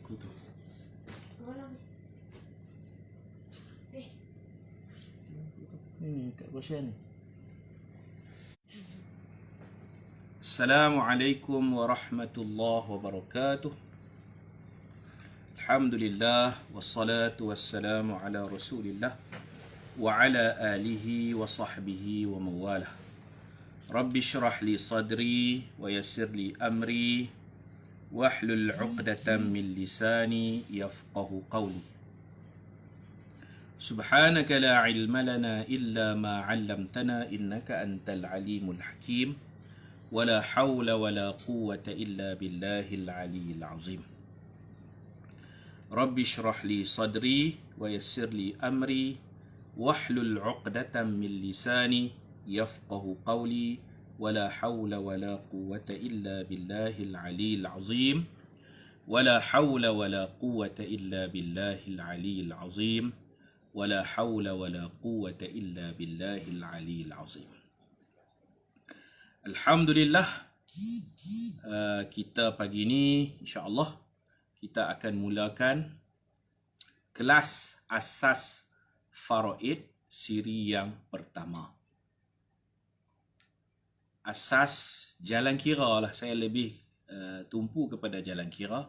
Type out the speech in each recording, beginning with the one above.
buku tu. Kat Roshan. Assalamualaikum warahmatullahi wabarakatuh. Alhamdulillah wassalatu wassalamu ala Rasulillah wa ala alihi wa sahbihi wa mawalah. Rabbi shrah li sadri wa yassir li amri wahlul 'uqdatam min lisani yafqahu qawli. Subhanaka la ilma lana illa ma 'allamtana innaka antal alimul hakim. Wala hawla wala quwwata illa billahil aliyyil azim. Rabbi shrah li sadri wa yassir li amri wahlul 'uqdatam min lisani yafqahu qawli. Wala hawla wala quwwata illa billahil aliyyil azim. Wala hawla wala quwwata illa billahil aliyyil azim. Wala hawla wala quwwata illa billahil aliyyil azim. Alhamdulillah, kita pagi ni insya-Allah kita akan mulakan kelas asas faraid siri yang pertama. Asas jalan kira lah, saya lebih tumpu kepada jalan kira.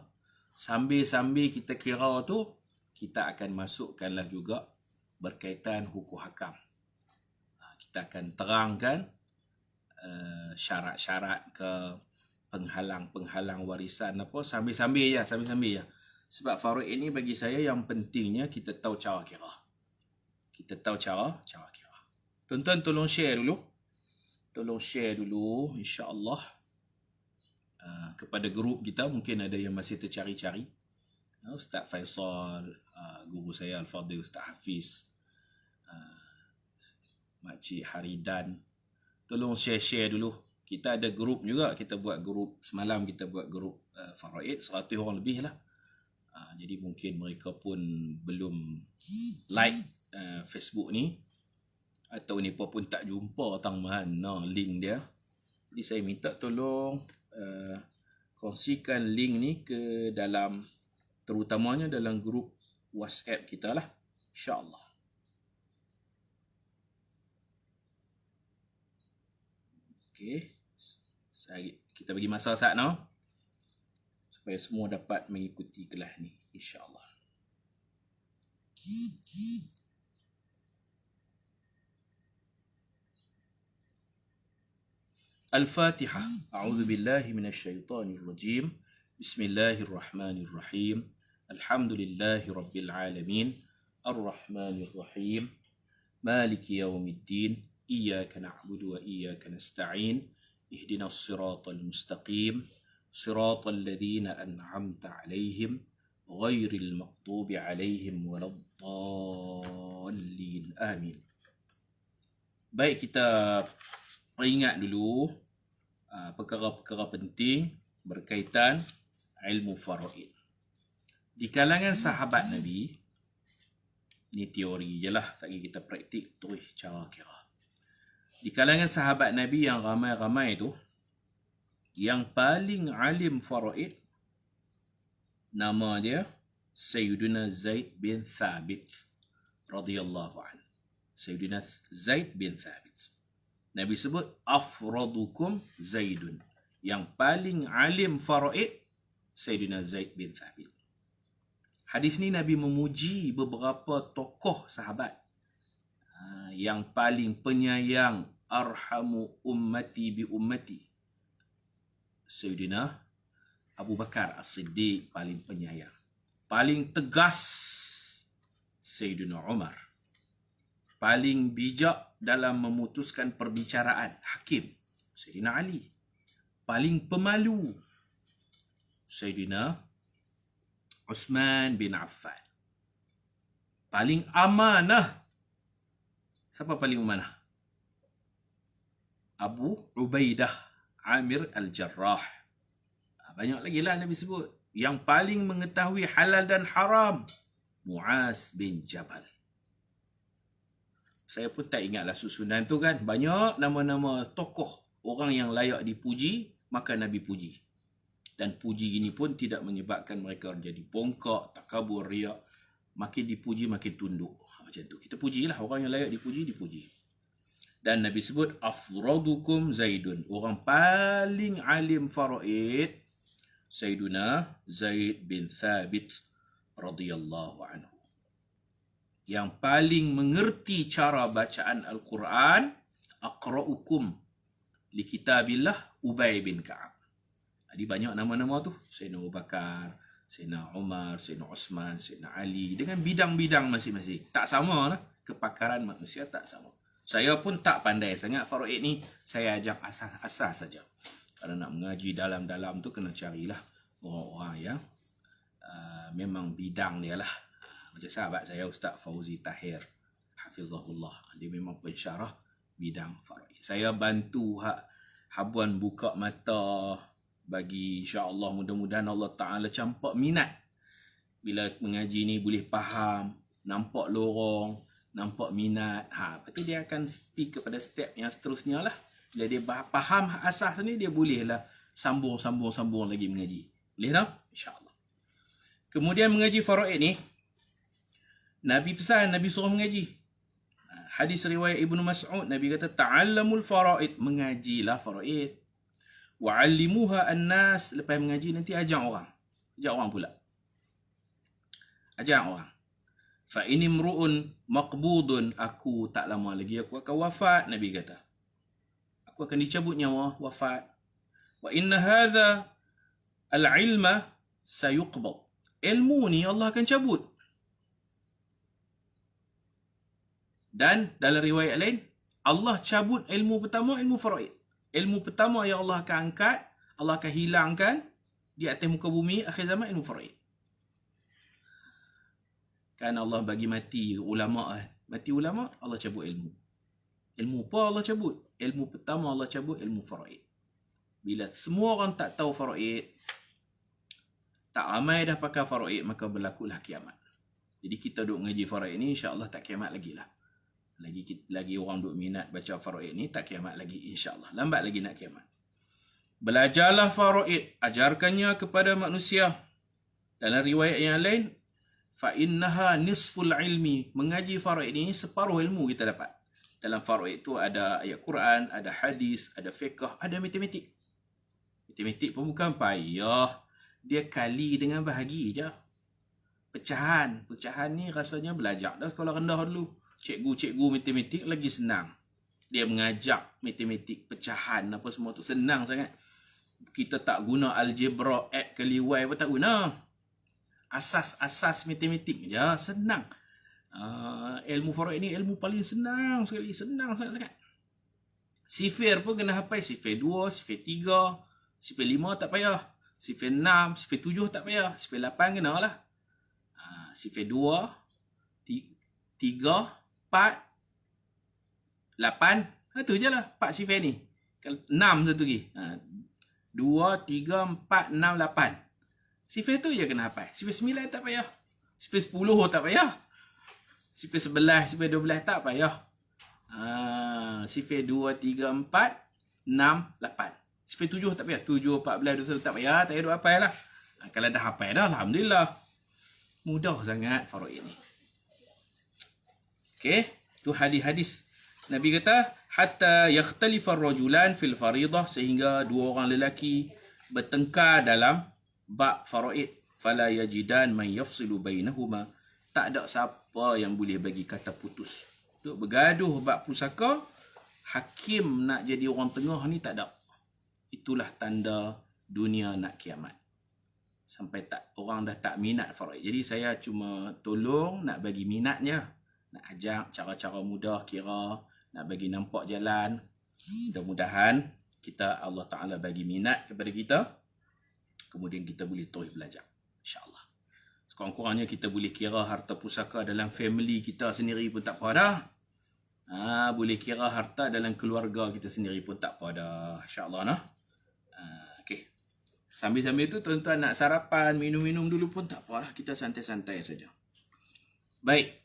Sambil-sambil kita kira tu, kita akan masukkanlah juga berkaitan hukum hakam. Kita akan terangkan syarat-syarat ke penghalang-penghalang warisan apa sambil-sambil ya. Sebab faraid ini bagi saya yang pentingnya kita tahu cara kira. Kita tahu cara kira. Tuan-tuan tolong share dulu. Insya-Allah kepada grup kita, mungkin ada yang masih tercari-cari. Ustaz Faisal, guru saya Al-Fadhil Ustaz Hafiz, Makcik Haridan, tolong share dulu. Kita ada grup juga, kita buat grup semalam, kita buat grup faraid 100 orang lebih lah. Jadi mungkin mereka pun belum like Facebook ni, atau ni pun tak jumpa tang mana link dia. Jadi saya minta tolong kongsikan link ni ke dalam, terutamanya dalam grup WhatsApp kita lah, insya-Allah. Okey, kita bagi masa saat no, supaya semua dapat mengikuti kelas ni, insya-Allah. Al-Fatihah. A'udzu billahi minasyaitonir rajim. Bismillahirrahmanirrahim. Alhamdulillahi rabbil alamin. Ar-Rahmanir Rahim. Maliki yaumiddin. Iyyaka na'budu wa iyyaka nasta'in. Ihdinas siratal mustaqim. Siratal ladzina an'amta 'alaihim ghairil maghdubi 'alaihim waladdallin. Amin. Baik, kita ingat dulu perkara-perkara penting berkaitan ilmu faraid. Di kalangan sahabat Nabi, ni teori je lah, tak kira kita praktik terus cara kira. Di kalangan sahabat Nabi yang ramai-ramai tu, yang paling alim faraid, nama dia Sayyidina Zaid bin Thabit radhiyallahu anhu. Sayyidina Zaid bin Thabit. Nabi sebut afradukum Zaidun. Yang paling alim faraid Sayyidina Zaid bin Thabit. Hadis ni Nabi memuji beberapa tokoh sahabat. Yang paling penyayang, arhamu ummati bi ummati, Sayyidina Abu Bakar As-Siddiq, paling penyayang. Paling tegas, Sayyidina Umar. Paling bijak dalam memutuskan perbicaraan, hakim, Sayyidina Ali. Paling pemalu, Sayyidina Uthman bin Affan. Paling amanah, siapa paling amanah? Abu Ubaidah Amir Al-Jarrah. Banyak lagi lah Nabi sebut. Yang paling mengetahui halal dan haram, Muaz bin Jabal. Saya pun tak ingatlah susunan tu kan. Banyak nama-nama tokoh, orang yang layak dipuji, maka Nabi puji. Dan puji ini pun tidak menyebabkan mereka jadi bongkok, takabur, riak. Makin dipuji, makin tunduk. Macam tu. Kita pujilah orang yang layak dipuji, dipuji. Dan Nabi sebut, afradukum Zaidun. Orang paling alim faraid, Sayyiduna Zaid bin Thabit radhiyallahu anhu. Yang paling mengerti cara bacaan Al-Quran, aqra'ukum li kitabillah Ubay bin Ka'ab. Jadi banyak nama-nama tu. Sayyidina Abu Bakar, Sayyidina Umar, Sayyidina Osman, Sayyidina Ali. Dengan bidang-bidang masing-masing. Tak sama lah. Kepakaran manusia tak sama. Saya pun tak pandai sangat faraid ni. Saya ajak asas-asas saja. Kalau nak mengaji dalam-dalam tu kena carilah orang-orang yang memang bidang dia lah. Macam sahabat saya Ustaz Fauzi Tahir hafizahullah. Dia memang pensyarah bidang faraid. Saya bantu Habuan buka mata bagi insya-Allah, mudah-mudahan Allah Taala campak minat. Bila mengaji ni boleh faham, nampak lorong, nampak minat. Lepas tu dia akan speak kepada step yang seterusnya lah. Bila dia faham asas ni, dia bolehlah sambung lagi mengaji. Boleh tak? InsyaAllah. Kemudian mengaji faraid ni, Nabi pesan, Nabi suruh mengaji. Hadis riwayat Ibnu Mas'ud, Nabi kata, ta'allamul faraid, mengajilah faraid. Wa'allimuha an-nas, lepas mengaji nanti ajar orang. Ajar orang pula. Ajar orang. Fa inimru'un maqbudun, aku tak lama lagi aku akan wafat, Nabi kata. Aku akan dicabut nyawa, wafat. Wa inna hadha al-ilma sayuqbad. Ilmu ni Allah akan cabut. Dan dalam riwayat lain, Allah cabut ilmu pertama, ilmu faraid. Ilmu pertama yang Allah akan angkat, Allah akan hilangkan di atas muka bumi akhir zaman, ilmu faraid. Kan Allah bagi mati ulama. Mati ulama, Allah cabut ilmu. Ilmu apa Allah cabut? Ilmu pertama Allah cabut, ilmu faraid. Bila semua orang tak tahu faraid, tak ramai dah pakai faraid, maka berlakulah kiamat. Jadi kita duk mengaji faraid ni, insya-Allah tak kiamat lagi lah. Lagi orang duk minat baca faraid ni, tak kiamat lagi insya-Allah. Lambat lagi nak kiamat. Belajarlah faraid, ajarkannya kepada manusia. Dalam riwayat yang lain, fa innaha nisful ilmi. Mengaji faraid ini separuh ilmu kita dapat. Dalam faraid itu ada ayat Quran, ada hadis, ada fiqh, ada matematik. Matematik pun bukan payah. Dia kali dengan bahagi je. Pecahan. Pecahan ni rasanya belajar dah sekolah rendah dulu. Cikgu-cikgu matematik lagi senang. Dia mengajak matematik, pecahan, apa semua tu. Senang sangat. Kita tak guna algebra, X kali Y pun tak guna. Asas-asas matematik je, senang. Ilmu faraid ni ilmu paling senang sekali. Senang sangat-sangat. Sifir pun kena hafal. Sifir 2, sifir 3, sifir 5 tak payah. Sifir 6, sifir 7 tak payah. Sifir 8 kena lah. Sifir 2, 3, 4, 8. Itu je lah 4 sifir ni. 6 satu lagi. 2, 3, 4, 6, 8. Sifir tu je kena hafal. Sifir 9 tak payah. Sifir 10 tak payah. Sifir 11, sifir 12 tak payah. Sifir 2, 3, 4, 6, 8. Sifir 7 tak payah. 7, 14, 21 tak payah. Tak payah duk hafal lah. Kalau dah hafal dah, alhamdulillah. Mudah sangat faraid ni. Okey, tu hadis-hadis. Nabi kata, hatta yakhtalifar rajulan fil faridah, sehingga dua orang lelaki bertengkar dalam bab faraid. Fala yajidan man yafsilu bainahuma. Tak ada siapa yang boleh bagi kata putus. Duk bergaduh bab pusaka, hakim nak jadi orang tengah ni tak ada. Itulah tanda dunia nak kiamat. Sampai tak orang dah tak minat faraid. Jadi saya cuma tolong nak bagi minatnya. Nak ajak cara-cara mudah kira, nak bagi nampak jalan. Mudah-mudahan kita Allah Ta'ala bagi minat kepada kita. Kemudian kita boleh terus belajar. InsyaAllah. Sekurang-kurangnya kita boleh kira harta pusaka dalam family kita sendiri pun tak apa dah. Boleh kira harta dalam keluarga kita sendiri pun tak apa dah. InsyaAllah nah. Okay. Sambil-sambil tu tuan-tuan nak sarapan, minum-minum dulu pun tak apa lah. Kita santai-santai saja. Baik.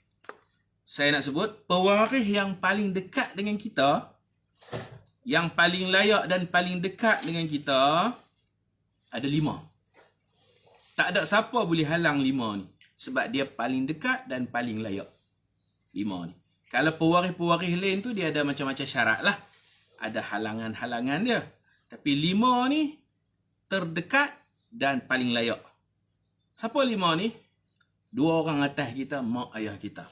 Saya nak sebut, pewaris yang paling dekat dengan kita, yang paling layak dan paling dekat dengan kita, Ada 5. Tak ada siapa boleh halang 5 ni. Sebab dia paling dekat dan paling layak. 5 ni. Kalau pewaris-pewaris lain tu dia ada macam-macam syarat lah. Ada halangan-halangan dia. Tapi 5 ni terdekat dan paling layak. Siapa 5 ni? 2 orang atas kita, mak ayah kita.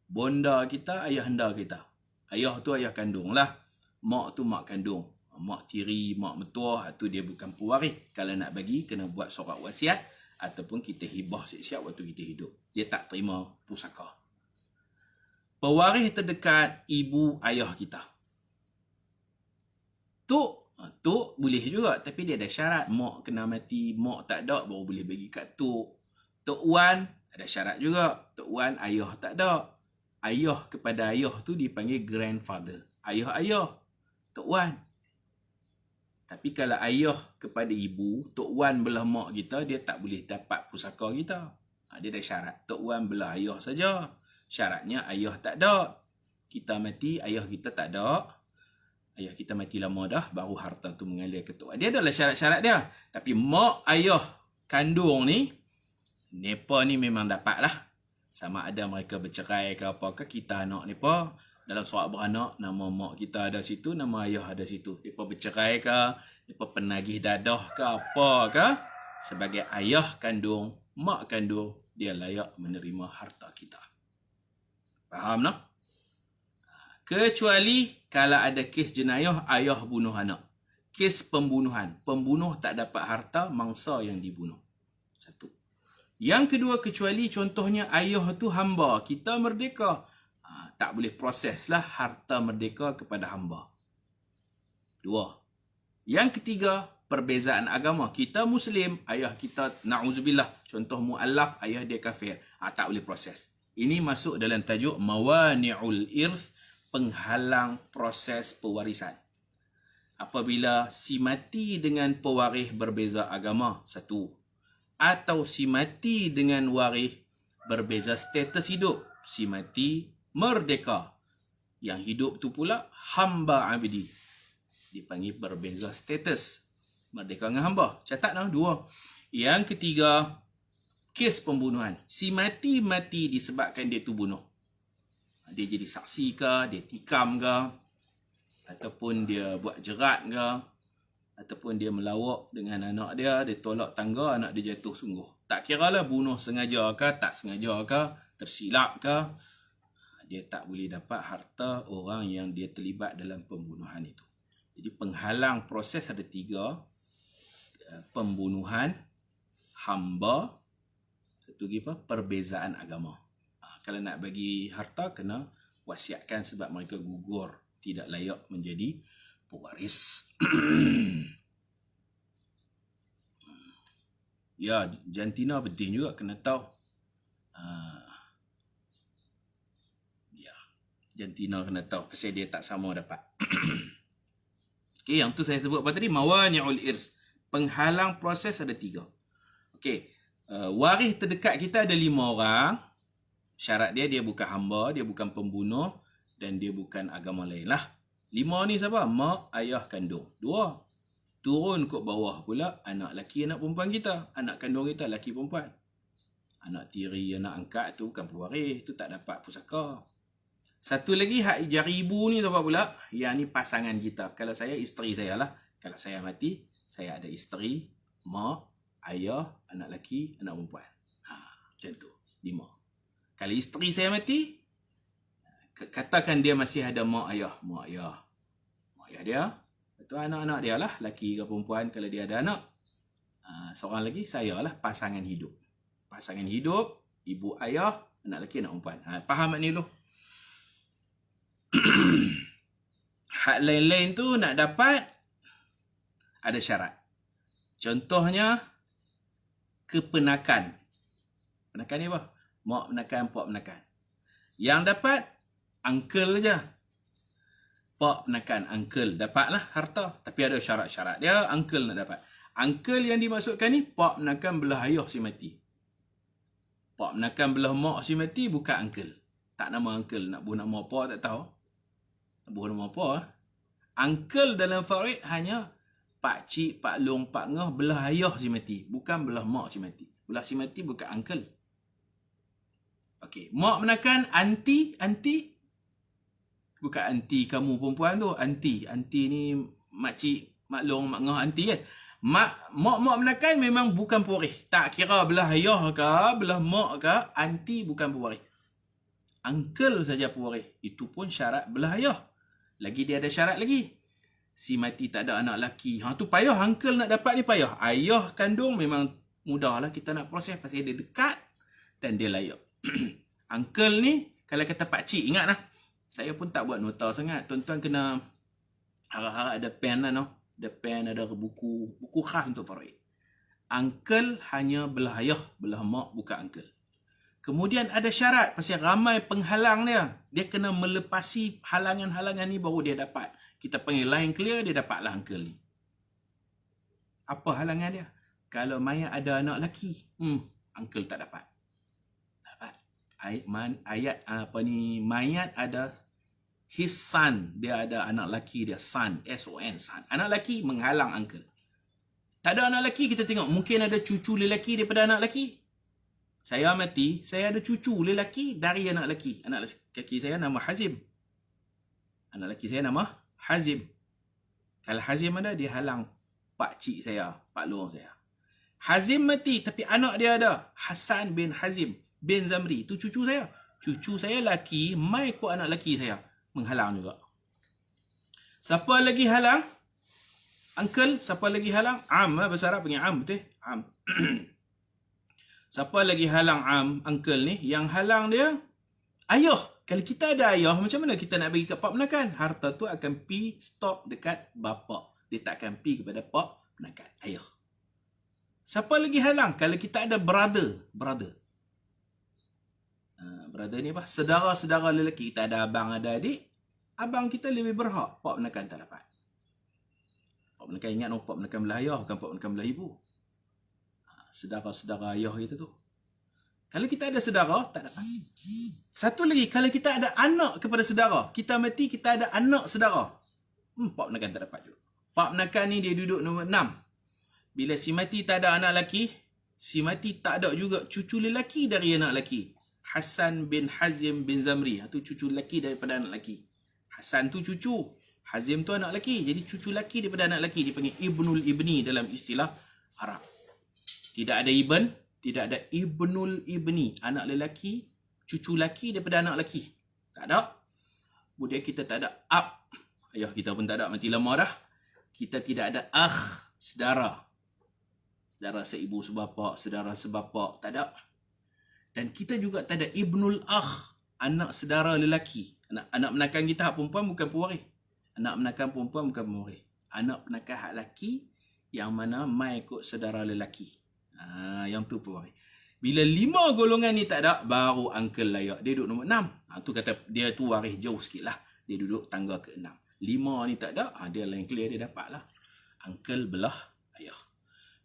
Bonda kita, ayah anda kita. Ayah tu ayah kandung lah. Mak tu mak kandung. Mak tiri, mak mentua, tu dia bukan pewaris. Kalau nak bagi, kena buat surat wasiat. Ataupun kita hibah siap-siap waktu kita hidup. Dia tak terima pusaka. Pewaris terdekat, ibu ayah kita. Tok boleh juga. Tapi dia ada syarat. Mak kena mati, mak tak ada, baru boleh bagi kat tok. Tok Wan, ada syarat juga. Tok Wan, ayah tak ada. Ayah kepada ayah tu dipanggil grandfather. Ayah-ayah. Tok Wan. Tapi kalau ayah kepada ibu, Tok Wan belah mak kita, dia tak boleh dapat pusaka kita. Dia ada syarat. Tok Wan belah ayah saja. Syaratnya ayah tak ada. Kita mati, ayah kita tak ada. Ayah kita mati lama dah, baru harta tu mengalir ke Tok Wan. Dia adalah syarat-syarat dia. Tapi mak ayah kandung ni, mereka ni memang dapat lah. Sama ada mereka bercerai ke apa ke, kita anak mereka. Dalam surat beranak, nama mak kita ada situ, nama ayah ada situ. Mereka bercerai ke, mereka penagih dadah ke apa ke. Sebagai ayah kandung, mak kandung, dia layak menerima harta kita. Faham tak? Kecuali kalau ada kes jenayah, ayah bunuh anak. Kes pembunuhan. Pembunuh tak dapat harta mangsa yang dibunuh. Satu. Yang kedua, kecuali contohnya ayah tu hamba. Kita merdeka. Tak boleh proseslah harta merdeka kepada hamba. 2. Yang ketiga, perbezaan agama. Kita Muslim, ayah kita na'udzubillah. Contoh mu'allaf, ayah dia kafir. Tak boleh proses. Ini masuk dalam tajuk mawani'ul irth, penghalang proses pewarisan. Apabila si mati dengan pewaris berbeza agama, 1. Atau si mati dengan waris berbeza status hidup. Si mati merdeka. Yang hidup tu pula hamba abdi. Dipanggil berbeza status. Merdeka dengan hamba. Catat dah 2. Yang ketiga, kes pembunuhan. Si mati disebabkan dia tu bunuh. Dia jadi saksi ke, dia tikam ke, ataupun dia buat jerat ke, ataupun dia melawak dengan anak dia tolak tangga, anak dia jatuh sungguh. Tak kira lah bunuh sengaja ke, tak sengaja ke, tersilap ke, dia tak boleh dapat harta orang yang dia terlibat dalam pembunuhan itu. Jadi penghalang proses ada 3. Pembunuhan, hamba, satu lagi apa? Perbezaan agama. Kalau nak bagi harta, kena wasiatkan sebab mereka gugur, tidak layak menjadi pewaris. Ya, jantina penting juga kena tahu. Ya, jantina kena tahu pasal dia tak sama dapat. Okey, yang tu saya sebut apa tadi? Mawani'ul irs. Penghalang proses ada 3. Okey, waris terdekat kita ada 5 orang. Syarat dia bukan hamba, dia bukan pembunuh dan dia bukan agama lain lah. 5 ni siapa? Mak, ayah kandung. 2. Turun ke bawah pula anak laki, anak perempuan kita. Anak kandung kita, laki perempuan. Anak tiri, anak angkat tu bukan pewaris. Tu tak dapat pusaka. Satu lagi, hak jari ibu ni siapa pula? Yang ni pasangan kita. Kalau saya, isteri saya lah. Kalau saya mati, saya ada isteri, mak, ayah, anak laki, anak perempuan. Macam tu. 5. Kalau isteri saya mati, katakan dia masih ada mak ayah dia, itu anak-anak dia lah, laki ke perempuan kalau dia ada anak. Seorang lagi, saya lah pasangan hidup. Pasangan hidup, ibu ayah, anak laki, anak perempuan. Faham ni dulu? Hak lain-lain tu nak dapat, ada syarat. Contohnya, kepenakan. Penakan ni apa? Mak penakan, pak penakan. Yang dapat, uncle je. Pak penakan, uncle. Dapatlah harta. Tapi ada syarat-syarat dia, uncle nak dapat. Uncle yang dimaksudkan ni, pak penakan belah ayah si mati. Pak penakan belah mak si mati, bukan uncle. Tak nama uncle. Nak buh nama apa, tak tahu. Nak buh nama apa. Uncle dalam farid hanya pak cik, pak long, pak ngah belah ayah si mati, bukan belah mak si mati. Belah si mati bukan uncle. Okey, mak menakan anti, bukan anti kamu perempuan tu, anti ni mak cik, mak long, mak ngah, anti kan. Mak menakan memang bukan pewaris. Tak kira belah ayah ke, belah mak ke, anti bukan pewaris. Uncle saja pewaris. Itu pun syarat belah ayah. Lagi dia ada syarat lagi. Si mati tak ada anak lelaki. Tu payah uncle nak dapat ni payah. Ayah kandung memang mudah lah kita nak proses pasal dia dekat dan dia layak. Uncle ni, kalau kata pakcik, ingat lah. Saya pun tak buat nota sangat. Tuan-tuan kena harap-harap ada pen lah, no? Ada pen, ada buku khas untuk faraid. Uncle hanya belah ayah, belah mak, bukan uncle. Kemudian ada syarat pasal ramai penghalang dia. Dia kena melepasi halangan-halangan ni baru dia dapat. Kita panggil line clear, dia dapatlah uncle ni. Apa halangan dia? Kalau mayat ada anak lelaki, uncle tak dapat. Ayat apa ni, mayat ada his son, dia ada anak lelaki dia, son, S-O-N, son. Anak lelaki menghalang uncle. Tak ada anak lelaki, kita tengok mungkin ada cucu lelaki daripada anak lelaki. Saya mati, saya ada cucu lelaki dari anak lelaki. Anak lelaki saya nama Hazim. Anak lelaki saya nama Hazim. Kalau Hazim ada, dia halang pak cik saya, pak long saya. Hazim mati, tapi anak dia ada. Hasan bin Hazim bin Zamri. Itu cucu saya. Cucu saya lelaki, mai ko anak lelaki saya. Menghalang juga. Siapa lagi halang? Uncle. Siapa lagi halang? Am. Bahasa Arab panggil am. Betul? Am. Siapa lagi halang am? Uncle ni. Yang halang dia, ayah. Kalau kita ada ayah, macam mana kita nak bagi kat pak menakan? Harta tu akan pi stop dekat bapa. Dia tak akan pi kepada pak menakan. Ayah. Siapa lagi halang? Kalau kita ada brother. Brother ni apa? Sedara-sedara lelaki. Kita ada abang, ada adik. Abang kita lebih berhak. Pak menakan tak dapat. Pak menakan ingat, pak menakan belah ayah, bukan pak menakan belah ibu. Sedara-sedara ayah kita tu. Kalau kita ada sedara, tak dapat. Satu lagi, kalau kita ada anak kepada sedara, kita mati, kita ada anak sedara. Pak menakan tak dapat juga. Pak menakan ni dia duduk nombor 6. Bila si mati tak ada anak lelaki, si mati tak ada juga cucu lelaki dari anak lelaki. Hasan bin Hazim bin Zamri. Itu cucu lelaki daripada anak lelaki. Hasan tu cucu. Hazim tu anak lelaki. Jadi cucu lelaki daripada anak lelaki dipanggil Ibnul Ibni dalam istilah Arab. Tidak ada Ibn, tidak ada Ibnul Ibni. Anak lelaki, cucu lelaki daripada anak lelaki. Tak ada. Kemudian kita tak ada ab. Ayah kita pun tak ada, mati lama dah. Kita tidak ada akh, sedara. Sedara seibu sebapa, sedara sebapa, tak ada. Dan kita juga tak ada Ibnul Akh, anak sedara lelaki. Anak menakan kita hak perempuan bukan pewaris. Anak menakan perempuan bukan pewaris. Anak menakan hak lelaki yang mana mai ikut sedara lelaki. Yang tu pewaris. Bila 5 golongan ni tak ada, baru uncle layak. Dia duduk nombor 6. Tu kata dia tu waris jauh sikit lah. Dia duduk tangga ke-6. 5 ni tak ada, dia lain clear, dia dapat lah. Uncle belah ayah.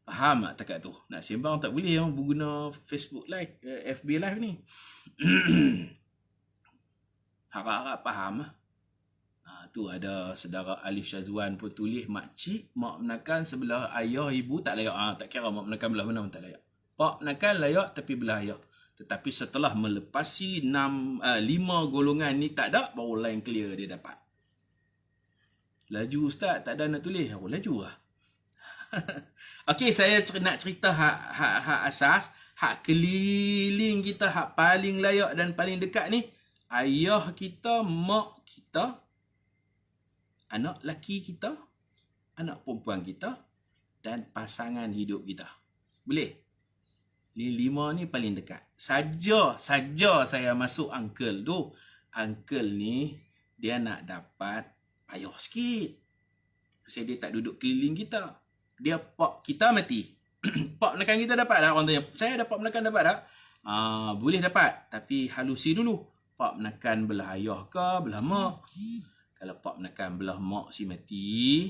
Faham tak takat tu? Nak sembang tak boleh yang guna Facebook live, FB live ni. Harap-harap faham lah. Tu ada saudara Alif Syazwan pun tulis, makcik, mak menakan sebelah ayah, ibu tak layak. Tak kira mak menakan belah mana pun tak layak. Pak menakan layak tapi belah ayah. Tetapi setelah melepasi 5 golongan ni tak ada, baru line clear dia dapat. Laju ustaz, tak ada nak tulis. Laju lah. Okey, saya nak cerita hak asas, hak keliling kita, hak paling layak dan paling dekat ni, ayah kita, mak kita, anak laki kita, anak perempuan kita dan pasangan hidup kita. Boleh? Ni 5 ni paling dekat. Saja saya masuk uncle tu. Uncle ni dia nak dapat payah sikit. Sebab dia tak duduk keliling kita. Dia pak kita mati. Pak menakan kita dapat tak? Orang tanya, saya dapat menakan dapat tak? Boleh dapat. Tapi halusi dulu. Pak menakan belah ayah ke belah mak. Kalau pak menakan belah mak si mati,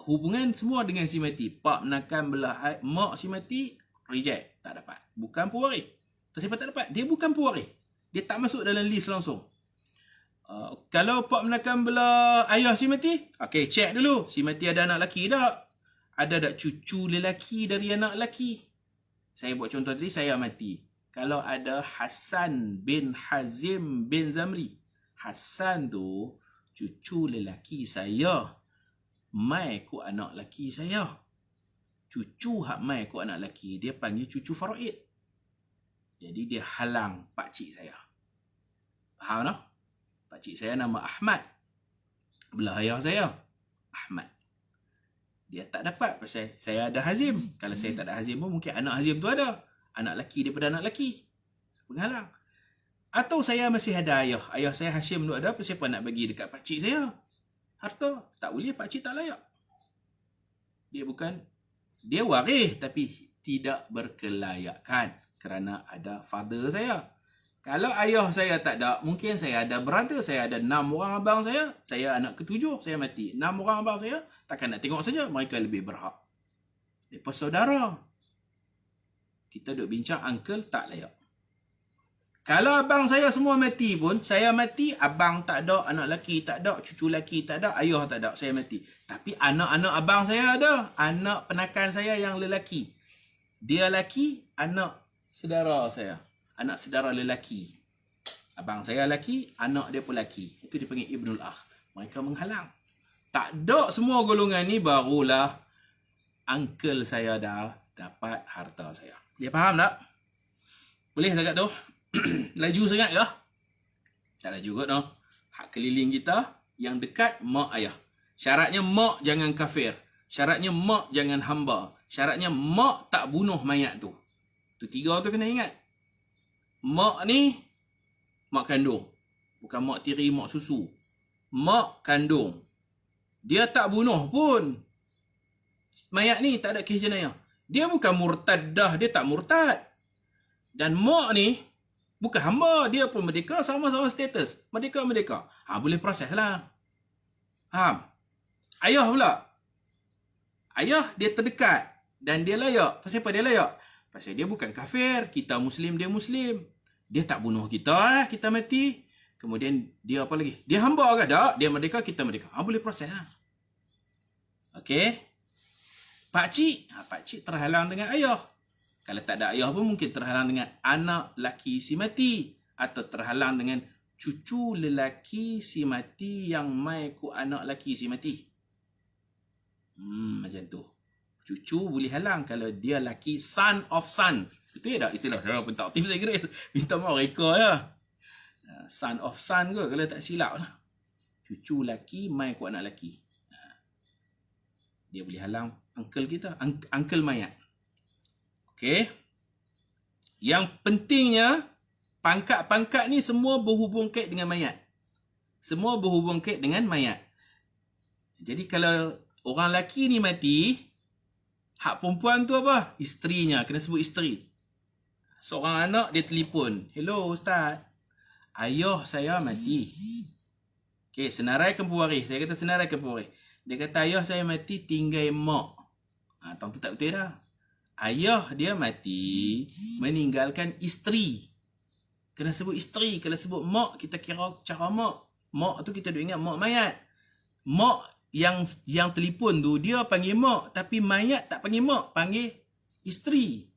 hubungan semua dengan si mati. Pak menakan belah mak si mati, reject. Tak dapat. Bukan pewaris. Kenapa tak dapat? Dia bukan pewaris. Dia tak masuk dalam list langsung. Kalau pak menekan belah ayah si mati, okey, cek dulu. Si mati ada anak lelaki tak? Ada tak cucu lelaki dari anak lelaki? Saya buat contoh tadi, saya mati. Kalau ada Hasan bin Hazim bin Zamri. Hasan tu cucu lelaki saya. Mai ku anak lelaki saya. Cucu hak mai ku anak lelaki, dia panggil cucu faraid. Jadi dia halang pakcik saya. Faham tak? Pakcik saya nama Ahmad. Belah ayah saya, Ahmad. Dia tak dapat pasal saya ada Hazim. Kalau saya tak ada Hazim pun mungkin anak Hazim tu ada. Anak lelaki daripada anak lelaki. Penghalang. Atau saya masih ada ayah. Ayah saya Hashim tu ada. Apa siapa nak bagi dekat pakcik saya? Harta. Tak boleh, pakcik tak layak. Dia bukan, dia waris tapi tidak berkelayakan kerana ada father saya. Kalau ayah saya tak ada, mungkin saya ada brother, saya ada 6 orang abang saya anak ke-7, saya mati. 6 orang abang saya, takkan nak tengok saja, mereka lebih berhak. Lepas saudara, kita duk bincang uncle tak layak. Kalau abang saya semua mati pun, saya mati, abang tak ada, anak lelaki tak ada, cucu lelaki tak ada, ayah tak ada, saya mati. Tapi anak-anak abang saya ada, anak penakan saya yang lelaki. Dia lelaki, anak saudara saya. Anak saudara lelaki. Abang saya lelaki, anak dia pun lelaki. Itu dipanggil Ibnul Akh. Mereka menghalang. Tak ada semua golongan ni, barulah uncle saya dah dapat harta saya. Dia faham tak? Boleh tak kat tu? Laju sangat ke? Tak laju kot no. Hak keliling kita, yang dekat mak ayah. Syaratnya mak jangan kafir. Syaratnya mak jangan hamba. Syaratnya mak tak bunuh mayat tu. Tu 3 tu kena ingat. Mak ni, mak kandung. Bukan mak tiri, mak susu. Mak kandung. Dia tak bunuh pun. Mayat ni tak ada kes jenayah. Dia bukan murtaddah, dia tak murtad. Dan mak ni, bukan hamba, dia pun merdeka, sama-sama status. Merdeka-merdeka. Boleh proses lah. Faham? Ayah pula. Ayah dia terdekat. Dan dia layak. Pasal apa dia layak? Pasal dia bukan kafir. Kita Muslim, dia Muslim. Dia tak bunuh kita, kita mati. Kemudian dia apa lagi? Dia hamba ke? Tak. Dia merdeka, kita merdeka. Boleh proses lah. Okey. Pakcik. Pakcik terhalang dengan ayah. Kalau tak ada ayah pun mungkin terhalang dengan anak lelaki si mati. Atau terhalang dengan cucu lelaki si mati yang mai ku anak lelaki si mati. Macam tu. Cucu boleh halang kalau dia laki son of son. Itu ya tak istilah saya pun tak tim saya kira. Minta maaf reka ya. Son of son ke kalau tak silap lah. Cucu laki mai ku anak laki. Dia boleh halang uncle kita, uncle mayat. Okey. Yang pentingnya pangkat-pangkat ni semua berhubung kait dengan mayat. Semua berhubung kait dengan mayat. Jadi kalau orang lelaki ni mati, hak perempuan tu apa? Isterinya. Kena sebut isteri. Seorang anak dia telefon. Hello Ustaz. Ayah saya mati. Okey, senaraikan pewaris. Saya kata senaraikan pewaris. Dia kata ayah saya mati tinggal mak. Tentu tak betul dah. Ayah dia mati meninggalkan isteri. Kena sebut isteri. Kalau sebut mak, kita kira cara mak. Mak tu kita duk ingat mak mayat. Mak yang telefon tu dia panggil mak, tapi mayat tak panggil mak, panggil isteri.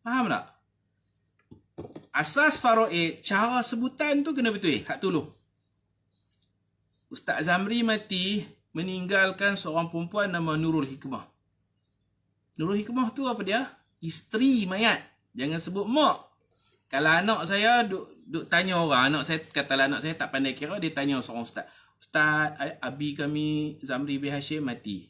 Faham tak? Asas faraid, cara sebutan tu kena betul. Hak tolong. Ustaz Zamri mati meninggalkan seorang perempuan nama Nurul Hikmah. Nurul Hikmah tu apa dia? Isteri mayat. Jangan sebut mak. Kalau anak saya duk tanya orang, anak saya katalah anak saya tak pandai kira, dia tanya seorang ustaz. Ustaz, abi kami Zamri bin Hashim mati.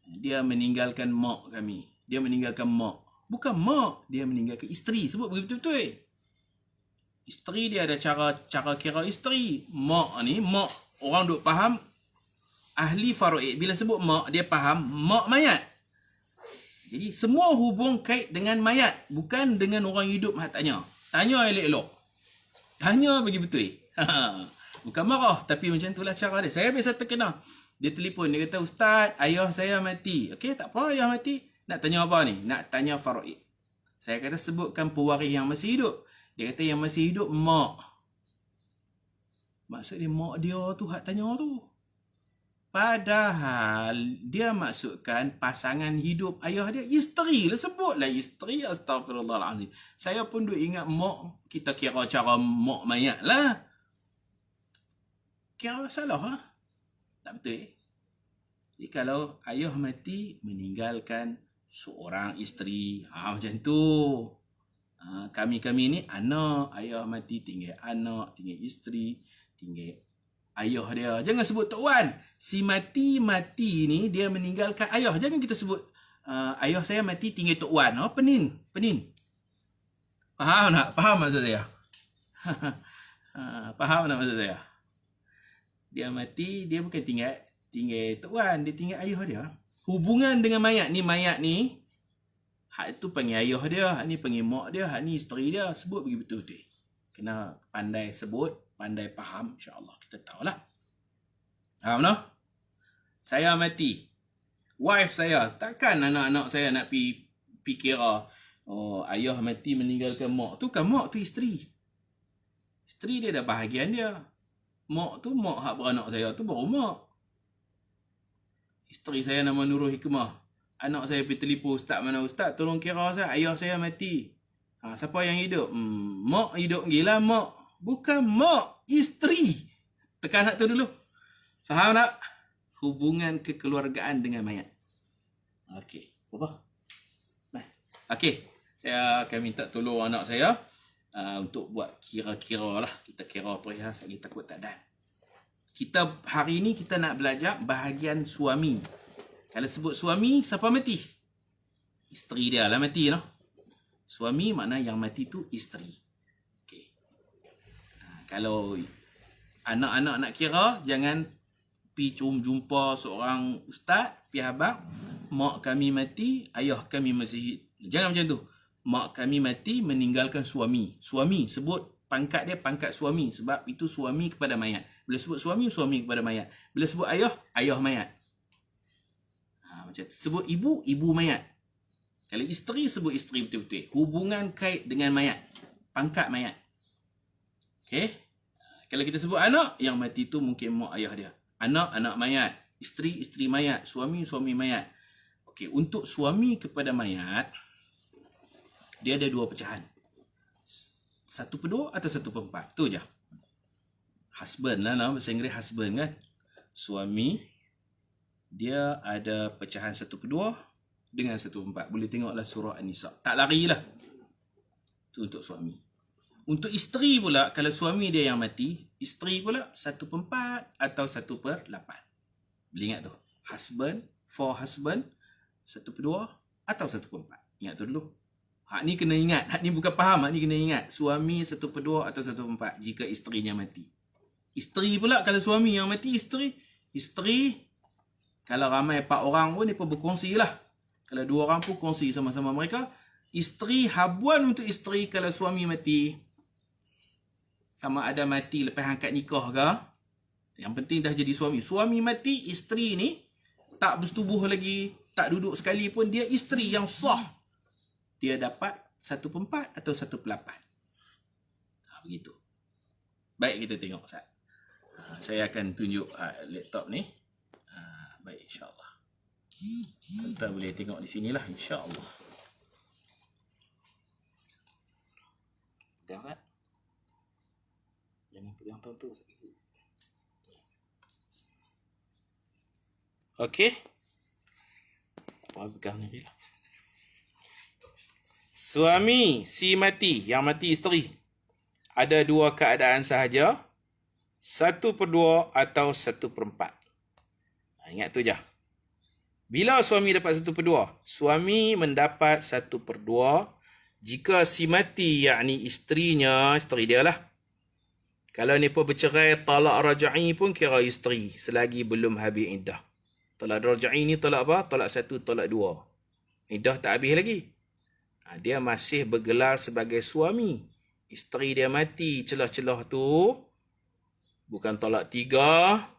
Dia meninggalkan mak kami. Dia meninggalkan mak. Bukan mak, dia meninggalkan isteri. Sebut betul-betul. Isteri dia ada cara kira isteri. Mak ni, mak orang duk faham ahli faraid. Bila sebut mak, dia faham mak mayat. Jadi semua hubung kait dengan mayat. Bukan dengan orang hidup hak tanya. Tanya elok-elok. Tanya bagi betul. Bukan marah, tapi macam itulah cara dia. Saya biasa terkena. Dia telefon, dia kata, Ustaz, ayah saya mati. Okey, tak apa, ayah mati. Nak tanya apa ni? Nak tanya faraid. Saya kata, sebutkan pewaris yang masih hidup. Dia kata, yang masih hidup, mak. Maksud dia mak dia tu hak tanya tu. Padahal dia maksudkan pasangan hidup ayah dia, isteri lah, sebutlah isteri. Astaghfirullahalazim. Saya pun duk ingat mak, kita kira cara mak mayat lah. Kira salah ha? Tak betul Jadi kalau ayah mati meninggalkan seorang isteri, macam tu. Kami-kami ni anak, ayah mati tinggal anak, tinggal isteri, tinggal ayah dia. Jangan sebut Tok Wan. Si mati ni dia meninggalkan ayah. Jangan kita sebut ayah saya mati tinggal Tok Wan. Penin. Faham tak? Faham maksud saya? Faham tak maksud saya? Dia mati, dia bukan tinggal Tok Wan, dia tinggal ayah dia. Hubungan dengan mayat ni hak tu panggil ayah dia, hak ni panggil mak dia, hak ni isteri dia. Sebut bagi betul-betul. Kena pandai sebut, pandai faham, insya-Allah kita tahulah. Faham tak? Saya mati. Wife saya, takkan anak-anak saya nak pi kira ayah mati meninggalkan mak. Tu kan mak tu isteri. Isteri dia dah bahagian dia. Mak tu mak hak beranak saya tu baru mak. Isteri saya nama Nurul Hikmah. Anak saya pergi telefon, ustaz mana ustaz, tolong kira saya, ayah saya mati. Siapa yang hidup? Mak hidup gila mak. Bukan mak, isteri. Tekan hak tu dulu. Faham tak? Hubungan kekeluargaan dengan mayat. Okey. Apa? Okey. Saya akan minta tolong anak saya untuk buat kira-kira lah. Kita kira tu ya, saya takut tak ada. Kita hari ni kita nak belajar bahagian suami. Kalau sebut suami, siapa mati? Isteri dia lah mati, no? Suami makna yang mati tu isteri. Okay. Kalau anak-anak nak kira, jangan pergi jumpa seorang ustaz, pergi habaq, mak kami mati, ayah kami masih hidup. Jangan macam tu. Mak kami mati meninggalkan suami. Suami, sebut pangkat dia pangkat suami. Sebab itu suami kepada mayat. Bila sebut suami, suami kepada mayat. Bila sebut ayah, ayah mayat. Macam tu. Sebut ibu, ibu mayat. Kalau isteri, sebut isteri betul-betul. Hubungan kait dengan mayat. Pangkat mayat. Okay. Kalau kita sebut anak, yang mati tu mungkin mak ayah dia. Anak, anak mayat. Isteri, isteri mayat. Suami, suami mayat. Okay. Untuk suami kepada mayat, dia ada dua pecahan. 1/2 atau 1/4. Tu je. Husband lah, bahasa Inggeris husband kan. Suami, dia ada pecahan 1/2 dengan 1/4. Boleh tengoklah surah An-Nisa. Tak larilah. Itu untuk suami. Untuk isteri pula, kalau suami dia yang mati, isteri pula 1/4 atau 1/8. Boleh ingat tu. Husband, for husband, 1/2 atau 1/4. Ingat tu dulu. Hak ni kena ingat. Hak ni bukan faham. Hak ni kena ingat. Suami 1/2 atau 1/4 jika isterinya mati. Isteri pula, kalau suami yang mati, isteri, kalau ramai 4 orang pun, mereka berkongsi lah. Kalau 2 orang pun kongsi sama-sama mereka. Isteri, habuan untuk isteri kalau suami mati. Sama ada mati lepas angkat nikah ke. Yang penting dah jadi suami. Suami mati, isteri ni tak bersetubuh lagi, tak duduk sekali pun, dia isteri yang sah. Dia dapat 1/4 atau 1/8. Begitu. Baik, kita tengok Ustaz. Saya akan tunjuk laptop ni. Baik, insyaAllah. Kita boleh tengok di sinilah, insyaAllah. Pegang tak? Jangan pegang tu. Okey. Pegang ni lah. Suami si mati, yang mati isteri. Ada 2 keadaan sahaja. 1/2 atau 1/4. Ingat tu je. Bila suami dapat 1/2, suami mendapat 1/2 jika si mati, yakni isterinya, isteri dia lah. Kalau mereka bercerai, talak raja'i pun kira isteri selagi belum habis iddah. Talak raja'i ni talak apa? Talak 1, talak 2. Iddah tak habis lagi. Dia masih bergelar sebagai suami. Isteri dia mati, celah-celah tu bukan talak 3.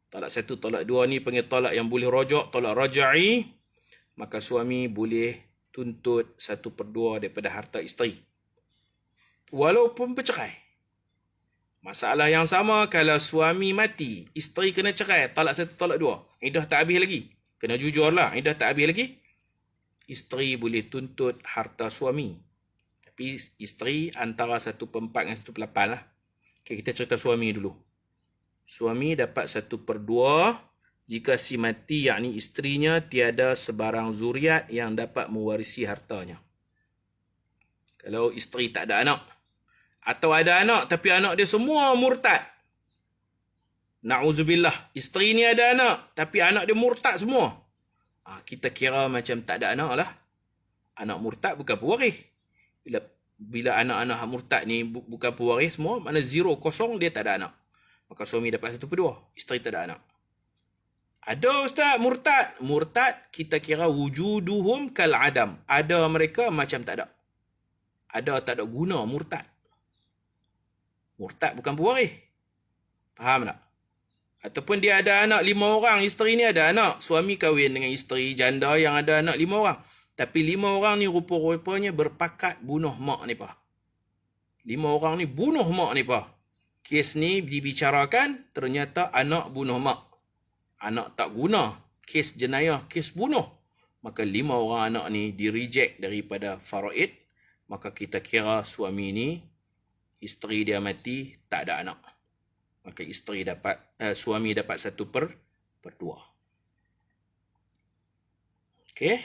Talak 1, talak 2 ni panggil talak yang boleh rojak, talak raja'i. Maka suami boleh tuntut 1/2 daripada harta isteri. Walaupun bercerai. Masalah yang sama kalau suami mati, isteri kena cerai, talak satu, talak dua. Iddah tak habis lagi. Kena jujur lah, iddah tak habis lagi. Isteri boleh tuntut harta suami. Tapi isteri antara 1/4 dengan 1/8 lah. Okay, kita cerita suami dulu. Suami dapat 1/2 jika si mati, yakni isterinya tiada sebarang zuriat yang dapat mewarisi hartanya. Kalau isteri tak ada anak, atau ada anak tapi anak dia semua murtad. Na'udzubillah, isteri ni ada anak tapi anak dia murtad semua. Kita kira macam tak ada anak lah. Anak murtad bukan pewaris. Bila anak-anak murtad ni bukan pewaris semua, mana 0, kosong, dia tak ada anak. Maka suami dapat 1/2, isteri tak ada anak. Ada ustaz murtad. Murtad kita kira wujuduhum kal adam. Ada mereka macam tak ada. Ada tak ada guna murtad. Murtad bukan pewaris. Faham tak? Ataupun dia ada anak 5 orang, isteri ni ada anak. Suami kahwin dengan isteri janda yang ada anak 5 orang. Tapi 5 orang ni rupa-rupanya berpakat bunuh mak ni pa. 5 orang ni bunuh mak ni pa. Kes ni dibicarakan, ternyata anak bunuh mak. Anak tak guna. Kes jenayah, kes bunuh. Maka 5 orang anak ni di-reject daripada faraid. Maka kita kira suami ni, isteri dia mati, tak ada anak. Maka suami dapat 1/2. Okey.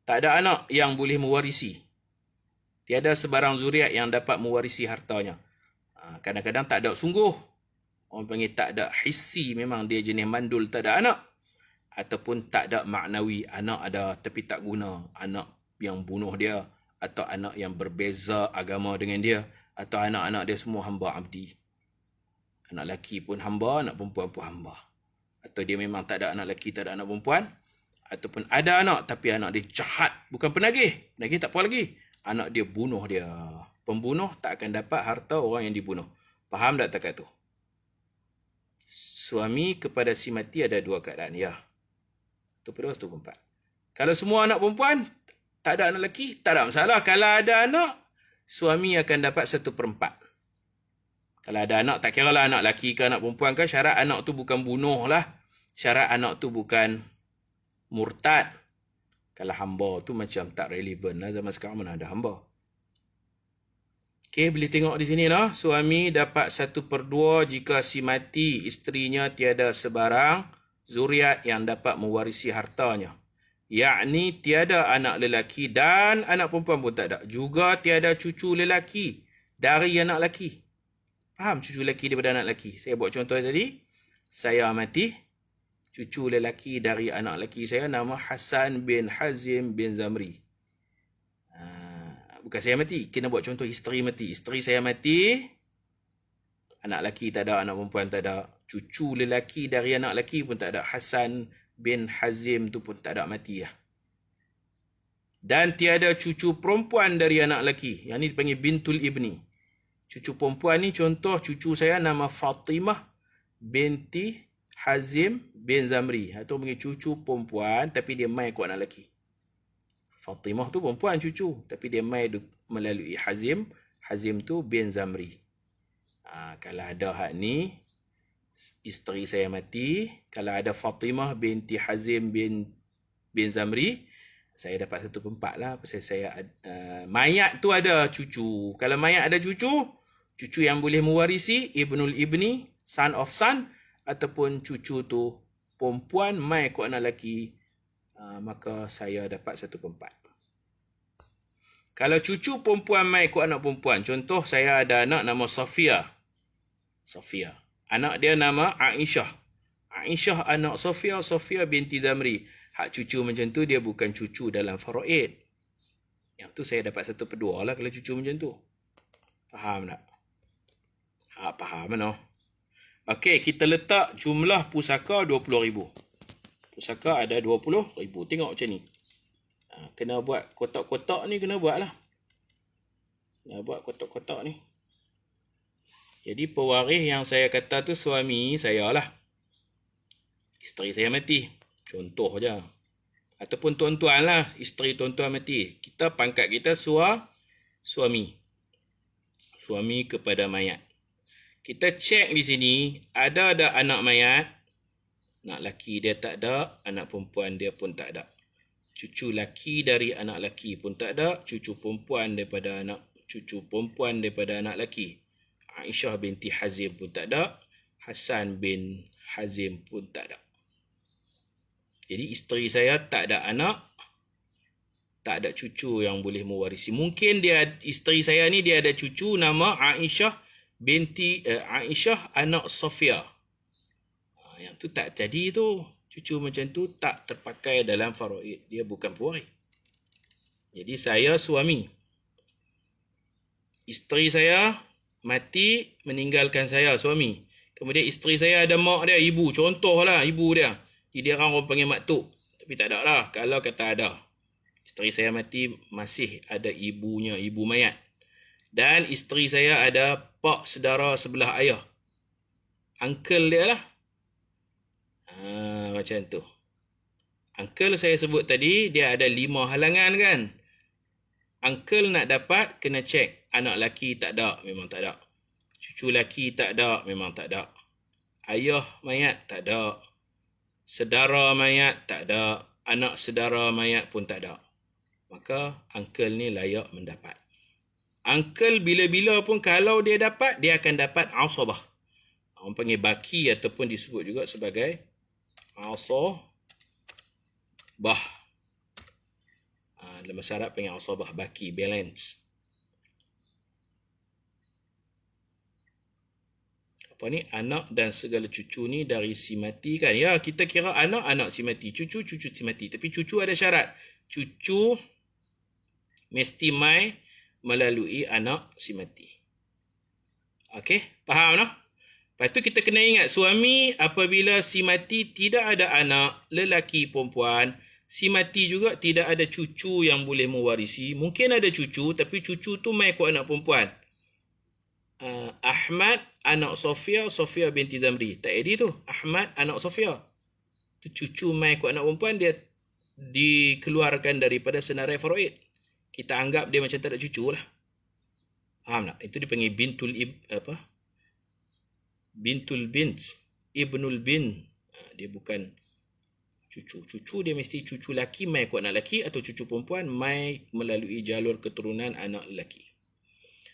Tak ada anak yang boleh mewarisi. Tiada sebarang zuriat yang dapat mewarisi hartanya. Kadang-kadang tak ada sungguh. Orang panggil tak ada hissi, memang dia jenis mandul, tak ada anak. Ataupun tak ada maknawi, anak ada tapi tak guna. Anak yang bunuh dia, atau anak yang berbeza agama dengan dia, atau anak-anak dia semua hamba abdi. Anak lelaki pun hamba, anak perempuan pun hamba. Atau dia memang tak ada anak lelaki, tak ada anak perempuan. Ataupun ada anak tapi anak dia jahat, bukan penagih. Penagih tak apa lagi. Anak dia bunuh dia. Pembunuh tak akan dapat harta orang yang dibunuh. Faham tak takat tu? Suami kepada si mati ada 2 keadaan. Ya. 1/2, 1/4. Kalau semua anak perempuan, tak ada anak lelaki, tak ada masalah. Kalau ada anak, suami akan dapat 1/4. Kalau ada anak, tak kira lah anak lelaki ke anak perempuan ke, syarat anak tu bukan bunuh lah. Syarat anak tu bukan murtad. Kalau hamba tu macam tak relevan lah. Zaman sekarang mana ada hamba. Okey, boleh tengok di sini lah. Suami dapat 1/2 jika si mati, isterinya tiada sebarang zuriat yang dapat mewarisi hartanya. Yakni tiada anak lelaki dan anak perempuan pun tak ada. Juga tiada cucu lelaki dari anak lelaki. Faham cucu lelaki daripada anak lelaki? Saya buat contoh tadi. Saya mati, cucu lelaki dari anak lelaki saya nama Hasan bin Hazim bin Zamri. Bukan saya mati, kena buat contoh isteri mati. Isteri saya mati, anak lelaki tak ada, anak perempuan tak ada. Cucu lelaki dari anak lelaki pun tak ada. Hasan bin Hazim tu pun tak ada, mati lah. Dan tiada cucu perempuan dari anak lelaki. Yang ni dipanggil bintul ibni. Cucu perempuan ni contoh cucu saya nama Fatimah binti Hazim bin Zamri. Itu panggil cucu perempuan tapi dia mai ikut anak lelaki. Fatimah tu perempuan cucu tapi dia mai melalui Hazim. Hazim tu bin Zamri. Kalau ada hak ni, isteri saya mati. Kalau ada Fatimah binti Hazim bin Zamri, saya dapat 1/4 lah. Pasal saya mayat tu ada cucu. Kalau mayat ada cucu, cucu yang boleh mewarisi ibnul ibni, son of son, ataupun cucu tu perempuan mai ikut anak lelaki, maka saya dapat 1/4. Kalau cucu perempuan mai ikut anak perempuan, contoh saya ada anak nama Safia. Anak dia nama Aisyah. Aisyah anak Safia, Safia binti Zamri. Hak cucu macam tu dia bukan cucu dalam faraid. Yang tu saya dapat 1/2 lah kalau cucu macam tu. Faham tak? Faham no? Okey, kita letak jumlah pusaka 20,000. Pusaka ada 20,000. Tengok macam ni. Kena buat kotak-kotak ni, kena buat lah. Kena buat kotak-kotak ni. Jadi pewaris yang saya kata tu suami saya lah. Isteri saya mati. Contoh je. Ataupun tuan-tuan lah. Isteri tuan-tuan mati. Kita pangkat kita suami. Suami kepada mayat. Kita cek di sini, ada anak mayat. Anak laki dia tak ada, anak perempuan dia pun tak ada. Cucu laki dari anak laki pun tak ada, cucu perempuan daripada anak laki. Aisyah binti Hazim pun tak ada, Hasan bin Hazim pun tak ada. Jadi isteri saya tak ada anak, tak ada cucu yang boleh mewarisi. Mungkin isteri saya ni dia ada cucu nama Aisyah Aisyah anak Sofia. Yang tu tak jadi tu. Cucu macam tu tak terpakai dalam faraid. Dia bukan pewaris. Jadi saya suami. Isteri saya mati meninggalkan saya suami. Kemudian isteri saya ada mak dia, ibu. Contohlah ibu dia. Dia orang panggil maktuk. Tapi tak ada lah kalau kata ada. Isteri saya mati masih ada ibunya, ibu mayat. Dan isteri saya ada pak saudara sebelah ayah. Uncle dia lah. Macam tu. Uncle saya sebut tadi, dia ada 5 halangan kan. Uncle nak dapat, kena cek. Anak laki tak ada, memang tak ada. Cucu laki tak ada, memang tak ada. Ayah mayat tak ada. Saudara mayat tak ada. Anak saudara mayat pun tak ada. Maka uncle ni layak mendapat. Uncle bila-bila pun kalau dia dapat, dia akan dapat asabah. Orang panggil baki ataupun disebut juga sebagai asabah. Dalam bahasa Arab panggil asabah, baki, balance. Apa ni? Anak dan segala cucu ni dari si mati kan. Ya, kita kira anak si mati. Cucu si mati. Tapi cucu ada syarat. Cucu mesti mai melalui anak si mati. Okey, faham no? Lepas tu kita kena ingat suami apabila si mati tidak ada anak, lelaki perempuan, si mati juga tidak ada cucu yang boleh mewarisi. Mungkin ada cucu tapi cucu tu mai ikut anak perempuan. Ahmad anak Sofia, Sofia binti Zamri. Tak ada tu. Ahmad anak Sofia. Tu cucu mai ikut anak perempuan, dia dikeluarkan daripada senarai faraid. Kita anggap dia macam tak ada cucu lah. Faham tak? Itu dipanggil bintul bint, ibnul bin. Dia bukan cucu. Cucu dia mesti cucu laki mai ikut anak laki atau cucu perempuan mai melalui jalur keturunan anak lelaki.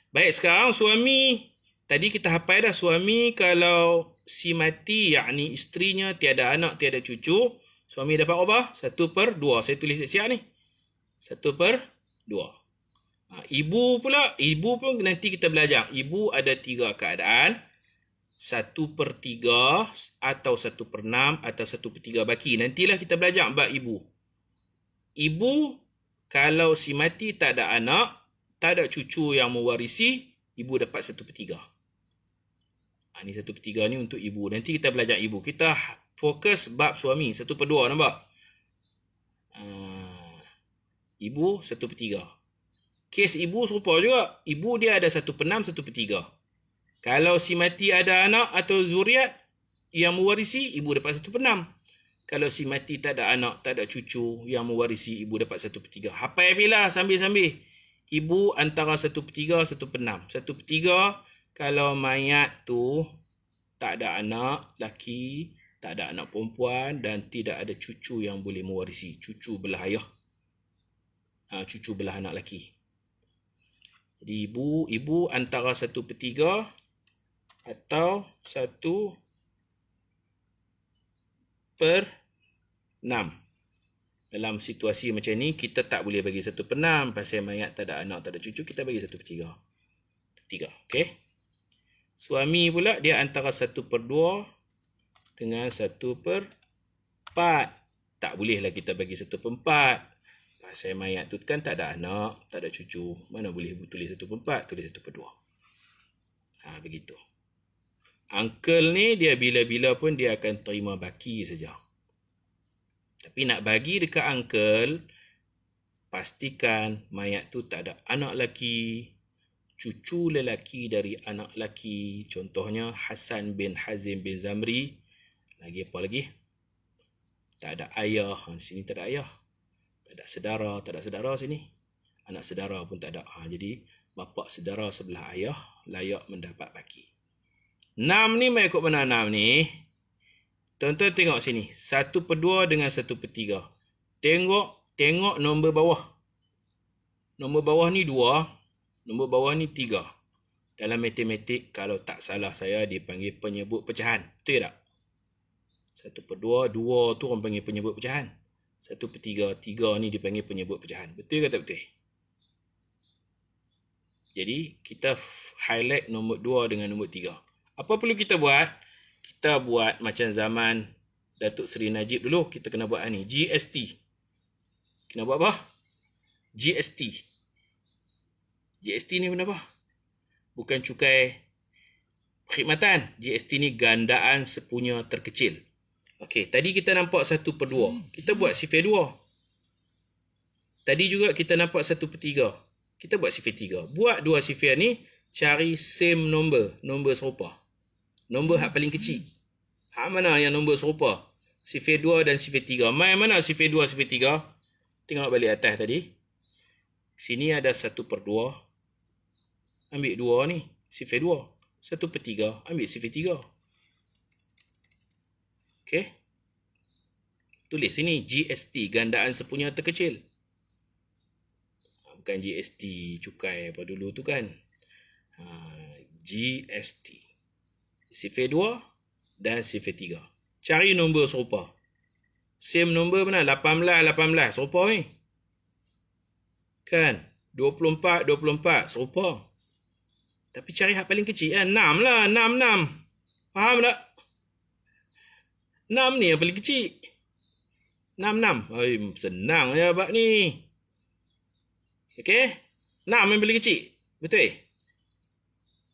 Baik, sekarang suami. Tadi kita hafal dah suami kalau si mati, yakni isterinya tiada anak, tiada cucu. Suami dapat apa? 1/2. Saya tulis siap ni. 1/2. Ibu pula. Ibu pun nanti kita belajar. Ibu ada 3 keadaan. 1/3 atau 1/6 atau 1/3 baki. Nantilah kita belajar bab ibu. Ibu kalau si mati tak ada anak, tak ada cucu yang mewarisi, ibu dapat 1/3. Ini 1/3 ni untuk ibu. Nanti kita belajar ibu. Kita fokus bab suami. 1/2 nampak? Ibu 1/3. Kes ibu serupa juga. Ibu dia ada 1/6, 1/3. Kalau si mati ada anak atau zuriat yang mewarisi, ibu dapat 1/6. Kalau si mati tak ada anak, tak ada cucu yang mewarisi, ibu dapat 1/3. Hafal bila sambil-sambil. Ibu antara 1/3, 1/6. 1/3 kalau mayat tu tak ada anak laki, tak ada anak perempuan dan tidak ada cucu yang boleh mewarisi. Cucu belah ayah. Cucu belah anak laki. Jadi ibu antara 1/3 atau 1/6. Dalam situasi macam ni, kita tak boleh bagi 1/6. Pasal mayat tak ada anak, tak ada cucu, kita bagi 1/3. 3. Okey. Suami pula, dia antara 1/2 dengan 1/4. Tak bolehlah kita bagi 1/4. Pasal mayat tu kan tak ada anak, tak ada cucu. Mana boleh tulis 1/4, tulis 1/2. Begitu. Uncle ni, dia bila-bila pun dia akan terima baki saja. Tapi nak bagi dekat uncle, pastikan mayat tu tak ada anak lelaki, cucu lelaki dari anak lelaki. Contohnya Hasan bin Hazim bin Zamri. Lagi apa lagi? Tak ada ayah. Di sini tak ada ayah. Tak ada saudara sini. Anak saudara pun tak ada. Jadi bapa saudara sebelah ayah layak mendapat baki. 6 ni mai ikut mana 6 ni? Tuan-tuan tengok sini. 1/2 dengan 1/3. Tengok nombor bawah. Nombor bawah ni 2. Nombor bawah ni 3. Dalam matematik, kalau tak salah saya, dipanggil penyebut pecahan. Betul tak? 1/2, 2 tu orang panggil penyebut pecahan. 1/3, 3 ni dipanggil penyebut pecahan. Betul ke tak betul? Jadi, kita highlight nombor 2 dengan nombor 3. Apa perlu kita buat? Kita buat macam zaman Datuk Seri Najib dulu. Kita kena buat ni. GST. Kena buat apa? GST. GST ni benda apa? Bukan cukai perkhidmatan. GST ni gandaan sepunya terkecil. Okey, tadi kita nampak 1/2. Kita buat sifar 2. Tadi juga kita nampak 1/3. Kita buat sifar 3. Buat 2 sifar ni, cari same number. Nombor serupa. Nombor hak paling kecil. Hak mana yang nombor serupa? Sifar 2 dan sifar 3. Mai mana sifar 2, sifar 3? Tengok balik atas tadi. Sini ada 1/2. Ambil 2 ni. Sifar 2. 1/3. Ambil sifar 3. Okey. Tulis sini. GST. Gandaan sepunya terkecil. Bukan GST cukai apa dulu tu kan. GST. Sifar 2 dan sifar 3. Cari nombor serupa. Same nombor mana? 18. Serupa ni. Kan? 24. Serupa. Tapi cari hak paling kecil kan? 6 lah. 6. Faham tak? 6 ni yang paling kecil. 6. Senang je abang ni. Okey? 6 yang paling kecil. Betul?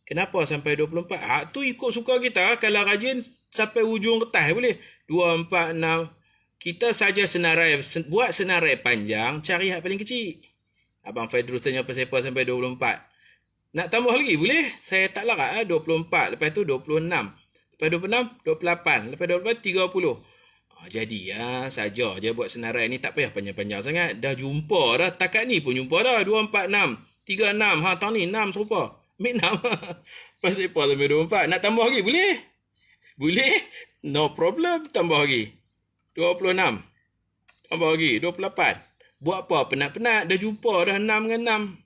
Kenapa sampai 24? Hak tu ikut suka kita. Kalau rajin sampai ujung kertas boleh. 2, 4, 6. Kita saja senarai. Buat senarai panjang. Cari hak paling kecil. Abang Faidrus tanya pasal apa sampai 24. Nak tambah lagi boleh? Saya tak larat 24. Lepas tu 26. Lepas 26, 28. Lepas 28, 30. Jadi saja je buat senarai ni. Tak payah panjang-panjang sangat. Dah jumpa dah. Takat ni pun jumpa dah. 2, 4, 6. 3, 6. Tahun ni 6 serupa. Ambil 6. Pasal apa sampai 24? Nak tambah lagi boleh? Boleh? No problem. Tambah lagi. 26. Tambah lagi. 28. Buat apa? Penat-penat. Dah jumpa dah 6 dengan 6.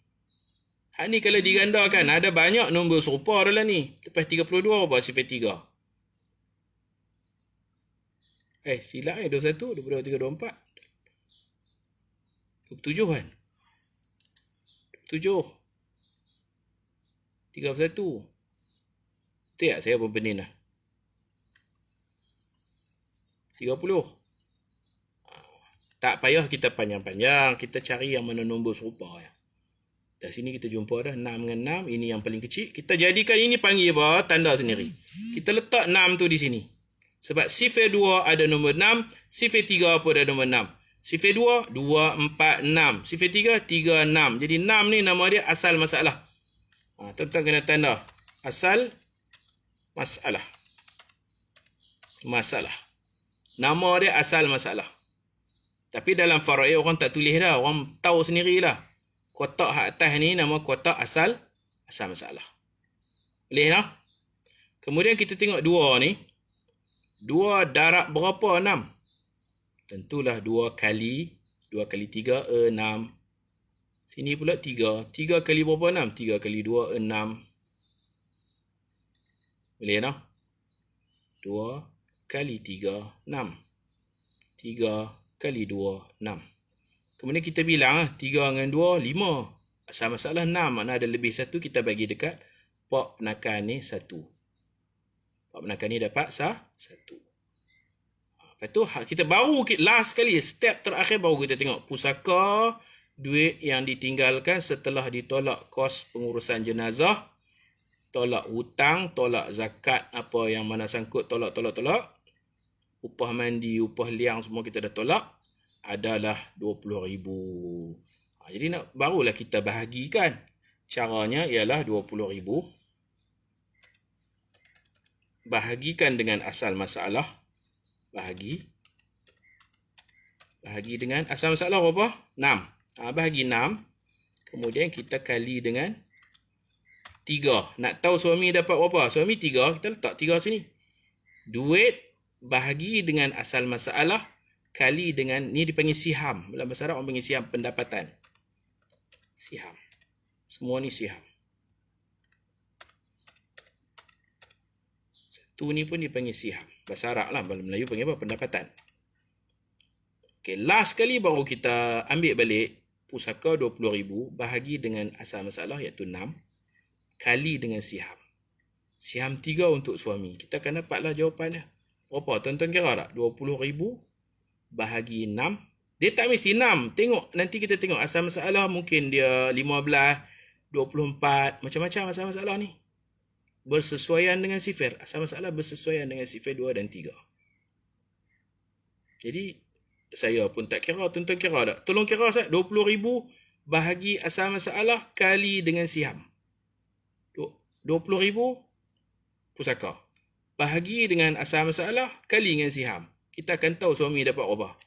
Hak ni kalau digandakan, ada banyak nombor serupa dalam ni. Lepas 32, buat sifar 3. Silap 21, 22, 23, 24. 27 kan? 27. 31. Betul tak? Saya pun pening dah. 30. Tak payah kita panjang-panjang. Kita cari yang mana nombor serupa ya. Dari sini kita jumpa dah 6 dengan 6. Ini yang paling kecil. Kita jadikan ini panggil apa? Tanda sendiri. Kita letak 6 tu di sini. Sebab sifar 2 ada nombor 6. Sifar 3 pun ada nombor 6. Sifar 2, 2, 4, 6. Sifar 3, 3, 6. Jadi 6 ni nama dia asal masalah. Tuan-tuan kena tanda. Asal masalah. Masalah. Nama dia asal masalah. Tapi dalam faraid orang tak tulis dah. Orang tahu sendirilah. Kotak hak atas ni nama kotak asal masalah. Boleh tak? Kemudian kita tengok 2 ni. 2 darab berapa 6? Tentulah 2 kali 3, 6. Sini pula 3. 3 kali berapa 6? 3 kali 2, 6. Boleh tak? 2 kali 3, 6. 3 kali 2, 6. Kemudian kita bilang 3 dengan 2, 5. Asal masalah 6. Mana ada lebih 1, kita bagi dekat pak penakan ni 1. Pak penakan ni dapat 1. Lepas tu kita baru last kali, step terakhir baru kita tengok pusaka, duit yang ditinggalkan setelah ditolak kos pengurusan jenazah, tolak hutang, tolak zakat, apa yang mana sangkut, tolak. Upah mandi, upah liang semua kita dah tolak. Adalah 20,000. Jadi barulah kita bahagikan. Caranya ialah 20,000. Bahagikan dengan asal masalah. Bahagi dengan asal masalah berapa? 6. Bahagi 6. Kemudian kita kali dengan 3. Nak tahu suami dapat berapa? Suami 3, kita letak 3 sini. Duit bahagi dengan asal masalah kali dengan, ni dipanggil siham. Dalam bahasa Arab orang panggil siham, pendapatan. Siham. Semua ni siham. Satu ni pun dipanggil siham. Bahasa Arab lah. Dalam Melayu panggil apa? Pendapatan. Okay, last kali baru kita ambil balik pusaka 20,000 bahagi dengan asal masalah iaitu 6 kali dengan siham. Siham 3 untuk suami. Kita akan dapatlah jawapannya. Berapa? Tuan-tuan kira tak? 20,000 bahagi 6. Dia tak mesti 6. Tengok. Nanti kita tengok asal masalah mungkin dia 15, 24. Macam-macam asal masalah ni. Bersesuaian dengan sifir. Asal masalah bersesuaian dengan sifir 2 dan 3. Jadi, saya pun tak kira. Tuan-tuan kira tak? Tolong kira saya. 20,000 bahagi asal masalah kali dengan siham. 20,000 pusaka. Bahagi dengan asal masalah kali dengan siham. Kita akan tahu suami dapat berapa.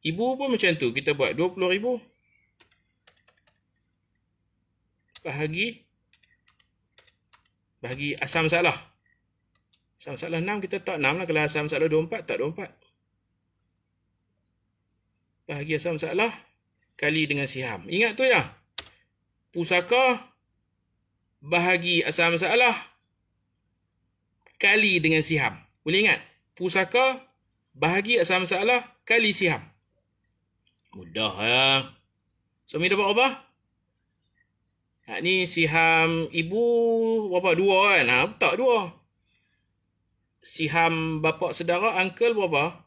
Ibu pun macam tu. Kita buat 20,000 bahagi asal masalah. Asal masalah 6, kita tak 6 lah. Kalau asal masalah 24, tak 24. Bahagi asal masalah kali dengan siham. Ingat tu ya. Pusaka bahagi asal masalah kali dengan siham. Boleh ingat? Pusaka bahagi asal masalah kali siham. Mudah ya. Suami dapat berapa? Ni siham ibu berapa? 2 kan? Tak 2. Siham bapa saudara, uncle berapa?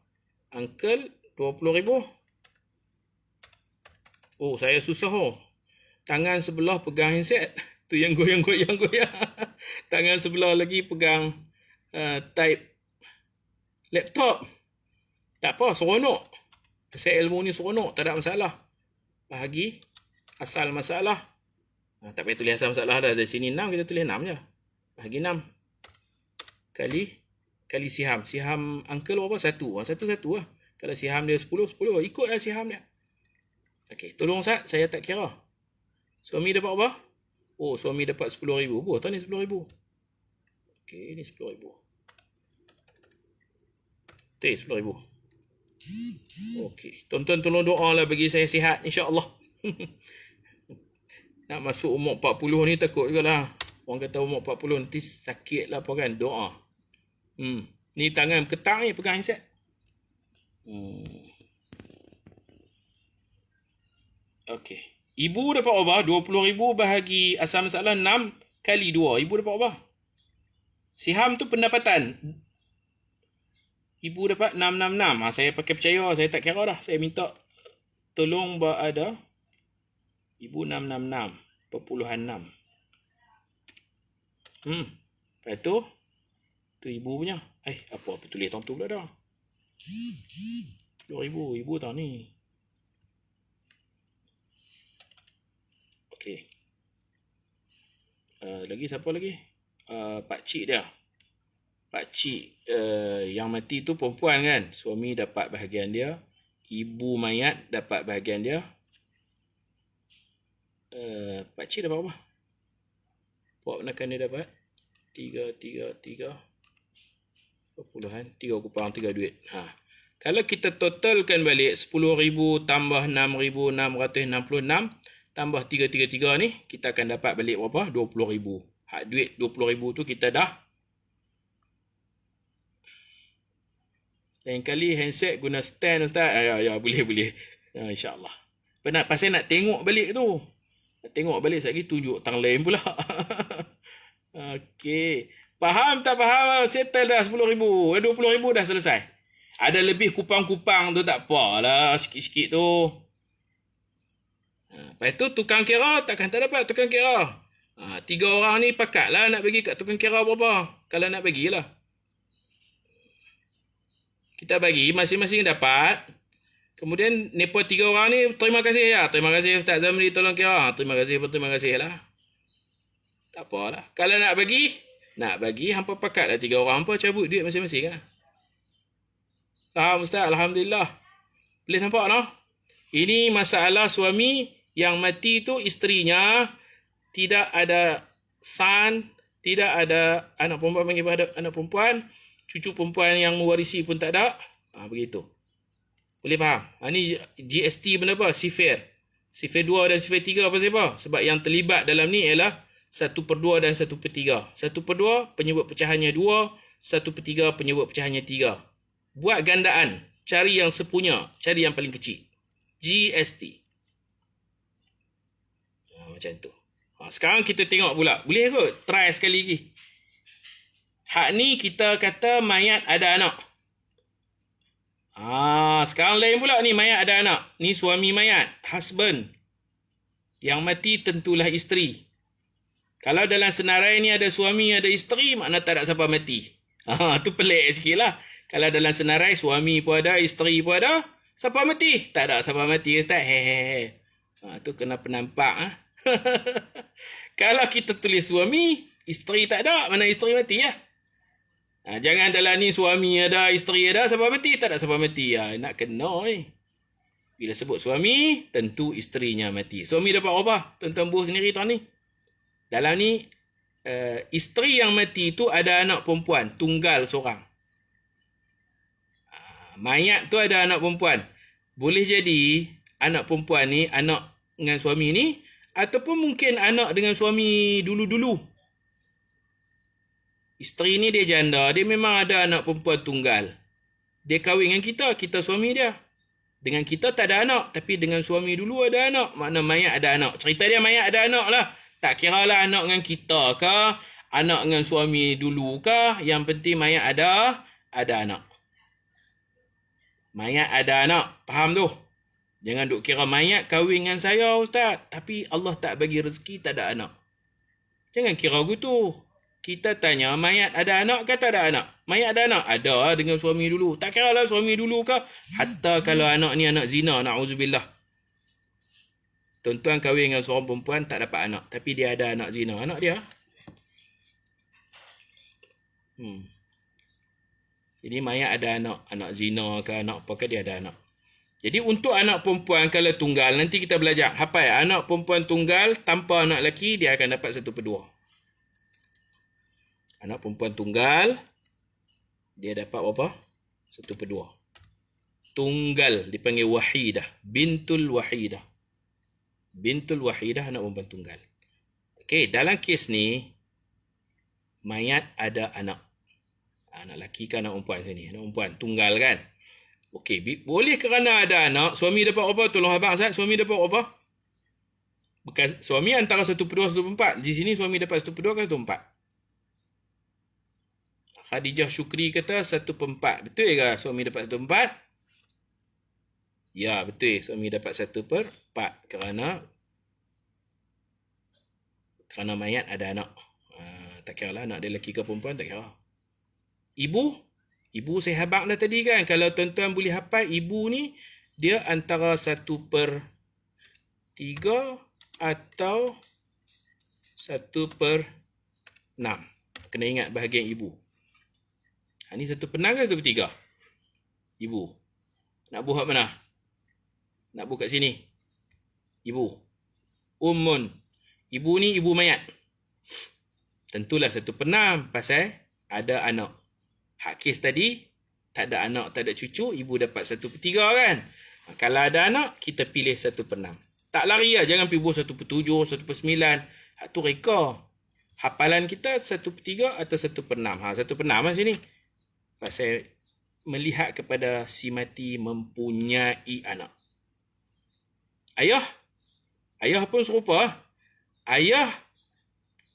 Uncle 20,000. Oh, saya susah oh. Tangan sebelah pegang handset. Tu yang goyang. Tangan sebelah lagi pegang type laptop. Tak apa, seronok. Saya ilmu ni seronok, tak ada masalah. Bahagi asal masalah. Tak payah tulis asal masalah dah. Dari sini 6, kita tulis 6 je. Bahagi 6. Kali siham. Siham uncle berapa? 1. 1 lah. Kalau siham dia 10. Ikutlah siham dia. Okey, tolong saya tak kira. Suami dapat apa? Oh, suami dapat 10,000. Tahu ni 10,000. Okey, ni 10,000. Tu 10,000. Okey, tuan-tuan tolong doa lah bagi saya sihat insya-Allah. Nak masuk umur 40 ni takut jugalah. Orang kata umur 40 nanti sakit lah apa kan. Doa. Ni tangan ketang ni pegang handset. Okey. Ibu dapat apa? 20,000 bahagi asal masalah 6 kali 2. Ibu dapat apa? Siham tu pendapatan. Ibu dapat 666. Saya pakai percaya. Saya tak kira dah. Saya minta tolong ada. Ibu 666. Perpuluhan 6. Lepas tu. Tu ibu punya. Apa tulis tu pula dah. 10,000. Ibu tahu ni. Okey. Lagi siapa lagi? Pakcik dia. Pakcik yang mati tu perempuan kan. Suami dapat bahagian dia. Ibu mayat dapat bahagian dia. Pakcik dapat apa? Puak menakan dia dapat 3 perpuluhan 3 kurang 3 duit. Kalau kita totalkan balik 10,000 tambah 6,666 tambah 333 ni, kita akan dapat balik berapa? 20,000. Duit 20,000 tu kita dah. Lain kali handset guna stand Ustaz. Ya boleh. InsyaAllah. Pasal nak tengok balik tu. Nak tengok balik sekali tunjuk tang lain pula. Okey. Faham tak faham? Settle dah 10,000. 20,000 dah selesai. Ada lebih kupang-kupang tu tak apalah. Sikit-sikit tu. Lepas tu tukang kira takkan tak dapat tukang kira. 3 orang ni pakatlah nak bagi kat tukang kira berapa. Kalau nak bagilah. Kita bagi masing-masing dapat. Kemudian mereka 3 orang ni terima kasih ya. Terima kasih Ustaz Zamri tolong kira. Terima kasih lah. Tak apalah. Kalau nak bagi hampa pakatlah 3 orang hampa cabut duit masing-masing lah. Faham Ustaz? Alhamdulillah. Boleh nampak no? Ini masalah suami yang mati tu isterinya tidak ada son, tidak ada anak perempuan panggil anak perempuan, cucu perempuan yang mewarisi pun tak ada. Begitu. Boleh faham? Ni GST benda apa? Sifir. Sifir 2 dan sifir 3 apa sebab? Sebab yang terlibat dalam ni ialah 1/2 dan 1/3. 1/2 penyebut pecahannya 2, 1/3 penyebut pecahannya 3. Buat gandaan. Cari yang sepunya. Cari yang paling kecil. GST. Macam tu. Sekarang kita tengok pula. Boleh kot? Try sekali lagi. Hak ni kita kata mayat ada anak. Sekarang lain pula ni, mayat ada anak. Ni suami mayat. Husband. Yang mati tentulah isteri. Kalau dalam senarai ni ada suami, ada isteri, makna tak ada siapa mati. Tu pelik sikit lah. Kalau dalam senarai, suami pun ada, isteri pun ada, siapa mati? Tak ada siapa mati, Ustaz. Hehehe. Tu kena penampak. Kalau kita tulis suami, isteri tak ada, mana isteri mati ya? Jangan dalam ni suami ada, isteri ada, siapa mati? Tak ada siapa mati. Nak kena Bila sebut suami, tentu isterinya mati. Suami dapat apa? Tuan-tuan buh sendiri tuan ni. Dalam ni, isteri yang mati tu ada anak perempuan, tunggal seorang. Mayat tu ada anak perempuan. Boleh jadi anak perempuan ni anak dengan suami ni, ataupun mungkin anak dengan suami dulu-dulu. Isteri ni dia janda, dia memang ada anak perempuan tunggal. Dia kahwin dengan kita, kita suami dia. Dengan kita tak ada anak, tapi dengan suami dulu ada anak. Makna mayat ada anak. Cerita dia mayat ada anak lah. Tak kira lah anak dengan kita ke, anak dengan suami dulu ke, yang penting mayat ada anak. Mayat ada anak, faham tu? Jangan duk kira mayat kahwin dengan saya Ustaz, tapi Allah tak bagi rezeki, tak ada anak. Jangan kira gitu. Kita tanya, mayat ada anak ke tak ada anak? Mayat ada anak? Ada dengan suami dulu. Tak kira lah suami dulu ke, hatta kalau anak ni anak zina, na'udzubillah. Tuan-tuan kahwin dengan seorang perempuan tak dapat anak, tapi dia ada anak zina, anak dia. Jadi mayat ada anak zina ke, anak apa ke, dia ada anak. Jadi untuk anak perempuan kalau tunggal, nanti kita belajar. Hafal, anak perempuan tunggal tanpa anak lelaki, dia akan dapat 1/2. Anak perempuan tunggal, dia dapat berapa? 1/2. Tunggal dipanggil wahidah. Bintul wahidah. Bintul wahidah, anak perempuan tunggal. Okey, dalam kes ni, mayat ada anak. Anak lelaki kan anak perempuan sini. Anak perempuan tunggal kan? Okey, boleh kerana ada anak, suami dapat apa? Tolong abang Ustaz, suami dapat apa? Bukan, suami antara 1/2, 1/4. Di sini suami dapat 1/2 ke 1/4? Khadijah Syukri kata 1/4. Betul ke suami dapat 1/4? Ya, betul. Suami dapat 1/4 kerana mayat ada anak. Tak kira lah anak dia lelaki ke perempuan, tak kira. Ibu saya habaq dah tadi kan. Kalau tuan-tuan boleh hafal, ibu ni dia antara 1/3 atau 1/6. Kena ingat bahagian ibu. Ni 1/6 ke 1/3? Ibu. Nak buh kat mana? Nak buh kat sini. Ibu. Ummun. Ibu ni ibu mayat. Tentulah 1/6 pasal ada anak. Hak kes tadi, tak ada anak, tak ada cucu, ibu dapat 1/3 kan? Kalau ada anak, kita pilih 1/6. Tak lari lah, jangan pergi buh 1/7, 1/9. Hak tu reka. Hafalan kita 1/3 atau 1/6. 1/6 lah sini. Pasal melihat kepada si mati mempunyai anak. Ayah pun serupa. Ayah,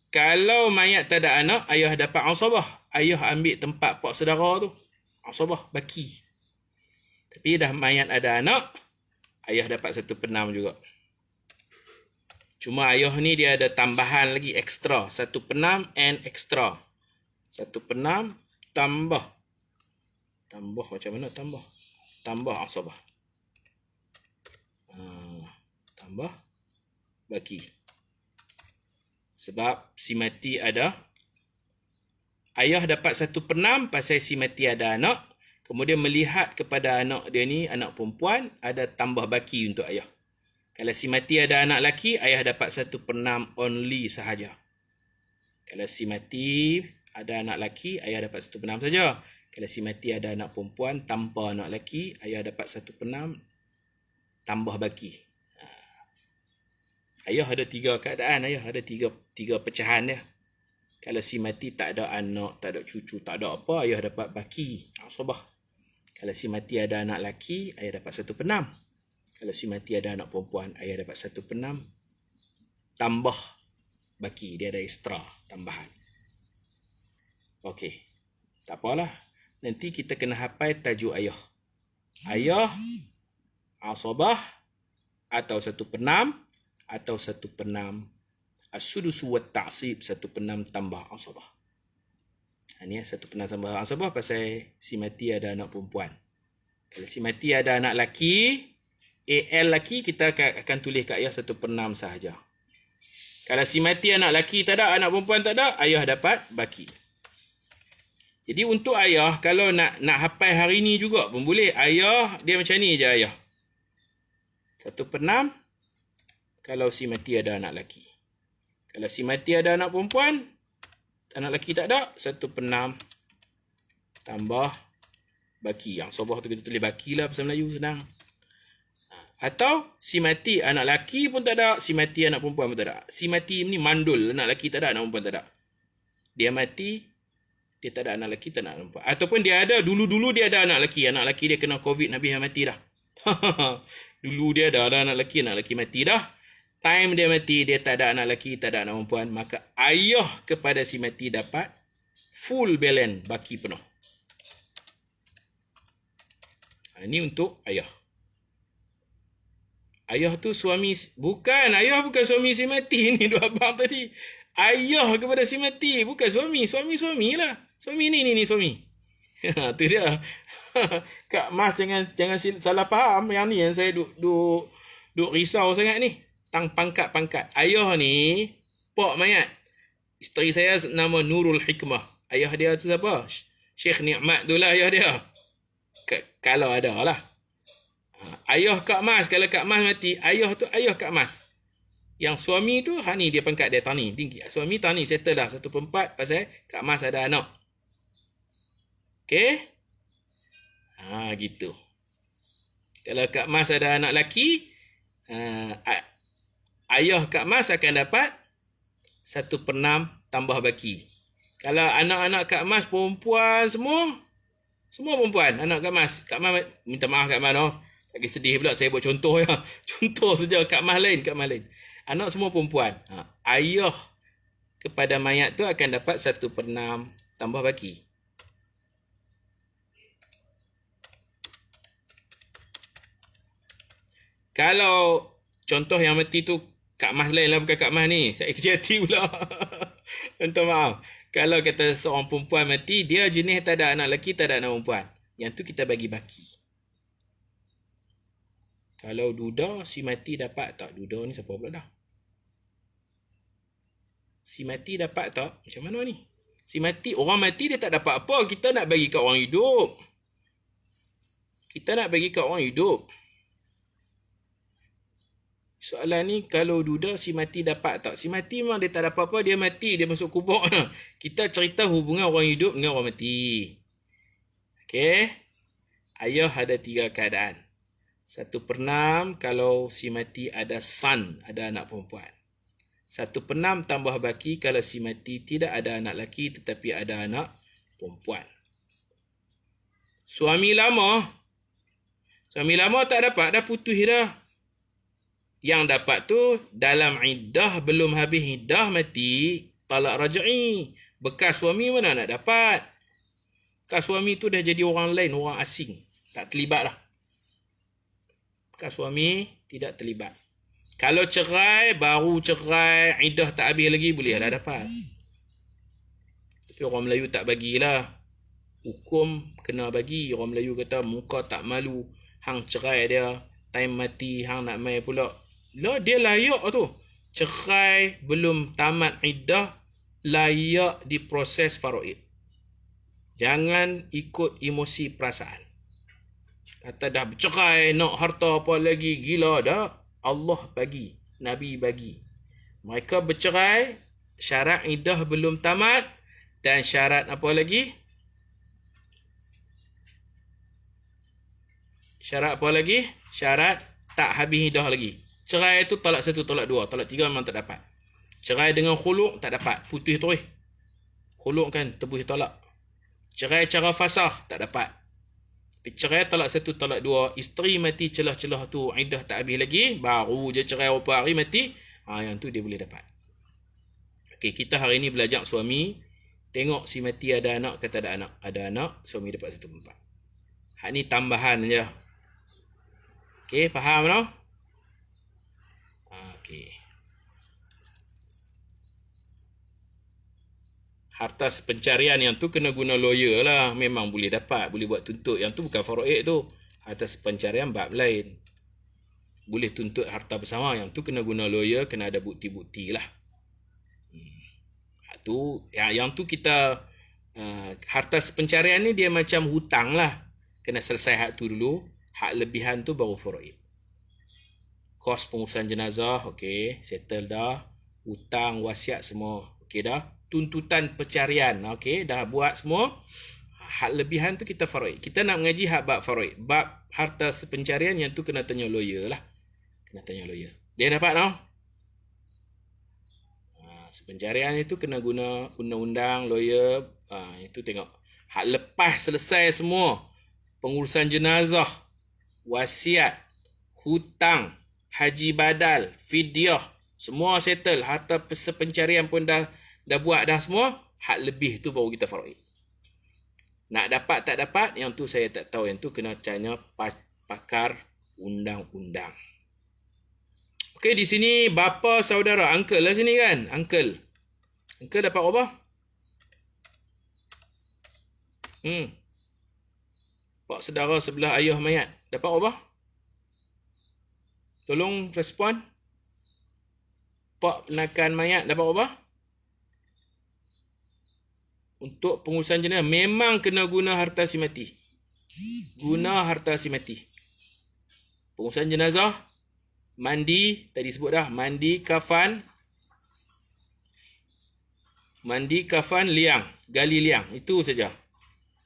kalau mayat tak ada anak, ayah dapat asabah. Ayah ambil tempat pak saudara tu. Asabah, baki. Tapi dah mayat ada anak, ayah dapat 1/6 juga. Cuma ayah ni dia ada tambahan lagi ekstra. 1/6 and extra. 1/6 tambah. Tambah macam mana tambah? Tambah asabah. Tambah baki. Sebab si mati ada, ayah dapat 1/6 pasal si mati ada anak. Kemudian melihat kepada anak dia ni, anak perempuan, ada tambah baki untuk ayah. Kalau si mati ada anak lelaki, ayah dapat 1/6 only sahaja. Kalau si mati ada anak lelaki, ayah dapat 1/6 saja. Kalau si mati ada anak perempuan tanpa anak lelaki, ayah dapat 1/6 tambah baki. Ayah ada 3 keadaan, ayah ada tiga pecahan dia. Kalau si mati tak ada anak, tak ada cucu, tak ada apa, ayah dapat baki, asabah. Kalau si mati ada anak lelaki, ayah dapat 1/6. Kalau si mati ada anak perempuan, ayah dapat 1/6 tambah baki, dia ada ekstra tambahan. Okey, tak apalah. Nanti kita kena hafal tajuk ayah. Ayah, asabah, atau 1/6, atau 1/6 as-sudusu wa ta'sib, 1/6 tambah asabah. Ini 1/6 tambah asabah pasal si mati ada anak perempuan. Kalau si mati ada anak laki, AL laki, kita akan tulis kat ayah 1/6 sahaja. Kalau si mati anak laki tak ada, anak perempuan tak ada, ayah dapat baki. Jadi untuk ayah, kalau nak hafal hari ni juga pun boleh. Ayah, dia macam ni je ayah. 1/6 kalau si mati ada anak laki. Kalau si mati ada anak perempuan, anak laki tak ada, 1/6 tambah baki. Yang sobah tu kita tulis baki lah, bahasa Melayu senang. Atau si mati anak laki pun tak ada, si mati anak perempuan pun tak ada. Si mati ni mandul, anak laki tak ada, anak perempuan tak ada. Dia mati, dia tak ada anak laki, tak ada anak perempuan. Ataupun dia ada, dulu-dulu dia ada anak laki dia kena COVID, Nabi yang mati dah. Dulu dia ada anak laki mati dah. Time dia mati, dia tak ada anak laki, tak ada anak perempuan. Maka ayah kepada si mati dapat full balance, baki penuh. Ini untuk ayah. Ayah tu suami, ayah bukan suami si mati ni dua abang tadi. Ayah kepada si mati, bukan suami. Suami lah. Suami ni suami. Tu dia. Kak Mas jangan salah faham yang ni yang saya duk risau sangat ni. Tang pangkat. Ayah ni pak mayat. Isteri saya nama Nurul Hikmah. Ayah dia tu siapa? Syekh Ni'mat tu lah ayah dia. Kalau ada lah. Ayah Kak Mas, kalau Kak Mas mati, ayah tu ayah Kak Mas. Yang suami tu, ni dia pangkat dia tani, tinggi. Suami tani, settle dah 1/4 pasal Kak Mas ada anak. Okey? Gitu. Kalau Kak Mas ada anak lelaki, ayah Kak Mas akan dapat 1/6 tambah baki. Kalau anak-anak Kak Mas perempuan semua perempuan, anak Kak Mas. Kak Mas minta maaf Kak Mas lagi sedih pula saya buat contoh ya. Contoh saja Kak Mas lain. Anak semua perempuan. Ayah kepada mayat tu akan dapat 1/6 tambah baki. Kalau contoh yang mati tu Kak Mas lain lah, bukan Kak Mas ni. Saya kecil hati pula. Minta maaf. Kalau kata seorang perempuan mati, dia jenis tak ada anak lelaki, tak ada anak perempuan. Yang tu kita bagi baki. Kalau duda, si mati dapat tak? Duda ni siapa pula dah? Si mati dapat tak? Macam mana ni? Orang mati dia tak dapat apa. Kita nak bagi kat orang hidup. Soalan ni, kalau duda, si mati dapat tak? Si mati memang dia tak dapat apa. Dia mati, dia masuk kubur. Kita cerita hubungan orang hidup dengan orang mati. Okey? Ayah ada 3 keadaan. 1/6 kalau si mati ada son, ada anak perempuan. 1/6 tambah baki kalau si mati tidak ada anak lelaki tetapi ada anak perempuan. Suami lama tak dapat, dah putus dah. Yang dapat tu dalam iddah, belum habis iddah mati, talak raj'i. Bekas suami mana nak dapat? Bekas suami tu dah jadi orang lain, orang asing. Tak terlibat dah. Bekas suami tidak terlibat. Kalau cerai, baru cerai, iddah tak habis lagi, boleh dah dapat. Tapi orang Melayu tak bagilah. Hukum kena bagi. Orang Melayu kata muka tak malu. Hang cerai dia, time mati, hang nak mai pula. Lah dia layak tu. Cerai belum tamat iddah, layak diproses faraid. Jangan ikut emosi perasaan. Kata dah bercerai, nak harta apa lagi, gila dah. Allah bagi, Nabi bagi. Mereka bercerai, syarat iddah belum tamat, dan syarat apa lagi? Syarat apa lagi? Syarat tak habis iddah lagi. Cerai tu talak 1, talak 2, talak 3 memang tak dapat. Cerai dengan khuluk tak dapat, putus terus. Khuluk kan tebus talak. Cerai cara fasah tak dapat. Tapi cerai talak 1, talak 2, isteri mati celah-celah tu iddah tak habis lagi, baru je cerai berapa hari mati, yang tu dia boleh dapat. Okey, kita hari ni belajar suami. Tengok si mati ada anak ke tak ada anak. Ada anak, suami dapat 1/4. Hak ni tambahan je. Okey, faham no? Okey. Harta sepencarian yang tu kena guna lawyer lah. Memang boleh dapat, boleh buat tuntut. Yang tu bukan faraid tu. Harta sepencarian bab lain. Boleh tuntut harta bersama. Yang tu kena guna lawyer, kena ada bukti-bukti lah. Tu yang tu kita harta sepencarian ni dia macam hutang lah. Kena selesai hak tu dulu. Hak lebihan tu baru faraid. Kos pengurusan jenazah, okey, settle dah. Hutang, wasiat semua, okey dah. Tuntutan pencarian, okey, dah buat semua. Hak lebihan tu kita faraid. Kita nak mengaji hak bab faraid. Bab harta sepencarian yang tu kena tanya lawyer lah. Kena tanya lawyer. Dia dapat no? Sepencarian itu kena guna undang-undang, lawyer. Itu tengok. Hak lepas selesai semua. Pengurusan jenazah, wasiat, hutang, haji badal, fidyah. Semua settle. Harta sepencarian pun dah buat dah semua. Hak lebih tu baru kita faraid. Nak dapat tak dapat, yang tu saya tak tahu. Yang tu kena tanya pakar undang-undang. Okey, di sini bapa saudara, uncle lah sini kan, uncle. Uncle dapat apa? Pak saudara sebelah ayah mayat dapat apa? Tolong respon. Pak penakan mayat dapat apa? Untuk pengurusan jenazah memang kena guna harta si mati. Guna harta si mati. Pengurusan jenazah, mandi, tadi sebut dah, mandi, kafan, liang, gali liang, itu saja.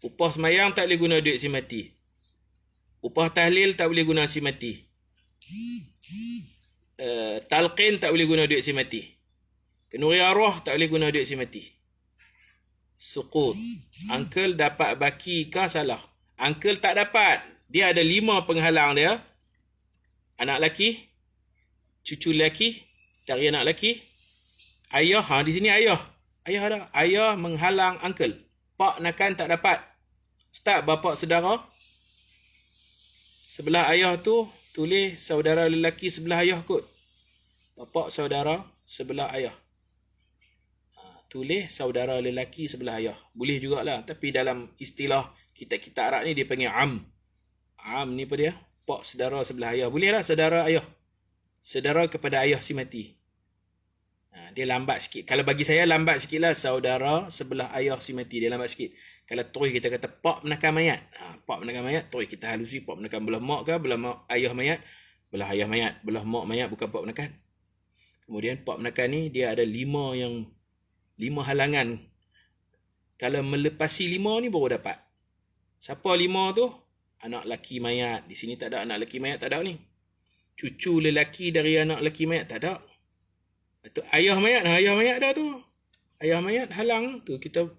Upah semayang tak boleh guna duit si mati. Upah tahlil tak boleh guna si mati. Talqin tak boleh guna duit si mati. Kenuri arwah tak boleh guna duit si mati. Suqut. Uncle dapat baki ke salah? Uncle tak dapat. Dia ada 5 penghalang dia. Anak laki, cucu laki, dari anak laki, ayah, di sini ayah. Ayah ada. Ayah menghalang uncle. Pak nakan tak dapat. Ustaz, bapa saudara. Sebelah ayah tu, tulis saudara lelaki sebelah ayah kot. Bapa saudara sebelah ayah. Tulis saudara lelaki sebelah ayah. Boleh jugalah. Tapi dalam istilah kitab-kitab Arab ni dia panggil am. Am ni apa dia? Pak saudara sebelah ayah. Bolehlah saudara ayah. Saudara kepada ayah si mati. Dia lambat sikit. Kalau bagi saya lambat sikit lah. Saudara sebelah ayah si mati. Dia lambat sikit. Kalau terus kita kata pak menakan mayat. Pak menakan mayat. Terus kita halusi pak menakan belah mak ke. Belah mak ayah mayat. Belah ayah mayat. Belah mak mayat bukan pak menakan. Kemudian pak menakan ni dia ada 5 halangan. Kalau melepasi 5 ni baru dapat. Siapa 5 tu? Anak laki mayat. Di sini tak ada anak laki mayat, tak ada ni. Cucu lelaki dari anak laki mayat, tak ada. Itu ayah mayat dah tu. Ayah mayat halang tu kita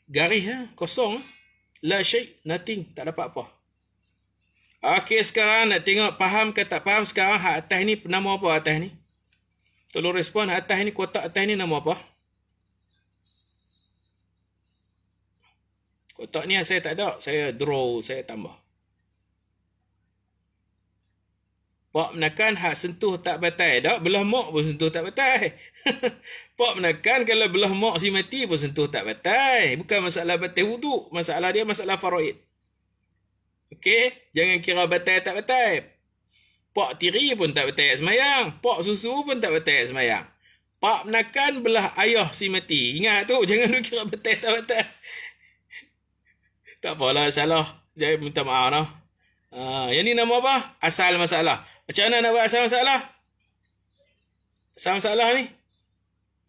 garis kosong. La syai, nothing, tak dapat apa. Okey, sekarang nak tengok faham ke tak faham. Sekarang hak atas ni nama apa atas ni? Tolong respon, atas ni, kotak atas ni nama apa? Kotak ni saya tak ada. Saya draw, saya tambah. Pak menakan hak sentuh tak batal. Tak, belah mak pun sentuh tak batal. Pak menakan kalau belah mak si mati pun sentuh tak batal. Bukan masalah batal wuduk. Masalah dia masalah faraid. Okey? Jangan kira batal tak batal. Pak tiri pun tak batal semayang. Pak susu pun tak batal semayang. Pak menakan belah ayah si mati. Ingat tu, jangan duk kira batal tak batal. Tak apalah, salah. Saya minta maaf lah. Yang ni nama apa? Asal masalah. Macam mana nak buat asal masalah? Asal masalah ni?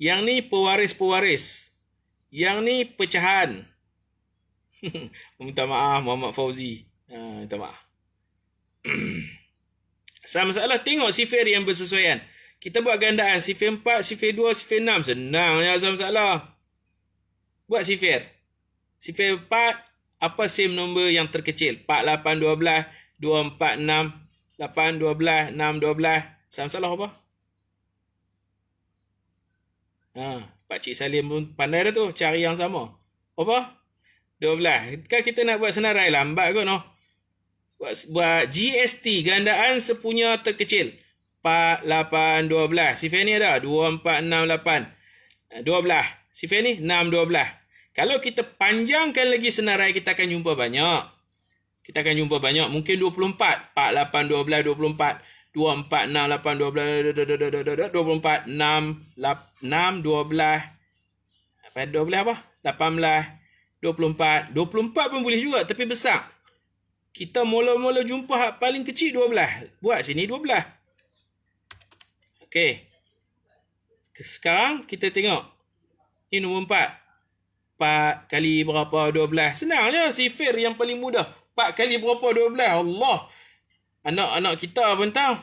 Yang ni pewaris-pewaris. Yang ni pecahan. Minta maaf Muhammad Fauzi. Minta maaf. Asal masalah tengok sifir yang bersesuaian. Kita buat gandaan sifir 4, sifir 2, sifir 6. Senang je asal masalah. Buat sifir. Sifir 4, apa same nombor yang terkecil? 4, 8, 12, 2, 4, 6, 8, 12, 6, 12. Asal masalah apa? Pakcik Salim pun pandai dah tu. Cari yang sama. Apa? 12. Kan kita nak buat senarai lambat kot noh. Buat GST, gandaan sepunya terkecil. 4, 8, 12. Sifir ni ada 2, 4, 6, 8. 12. Sifir ni 6, 12. Kalau kita panjangkan lagi senarai, kita akan jumpa banyak. Kita akan jumpa banyak. Mungkin 24. 4, 8, 12, 24. 2, 4, 6, 8, 12, 24. 6, 12. Apa 12 apa? 18. 24. 24 pun boleh juga, tapi besar. Kita mula-mula jumpa hak paling kecil 12. Buat sini 12. Okey. Sekarang kita tengok. Ini nombor 4. 4 kali berapa 12? Senang je. Sifir yang paling mudah. 4 kali berapa 12? Allah. Anak-anak kita pun tahu.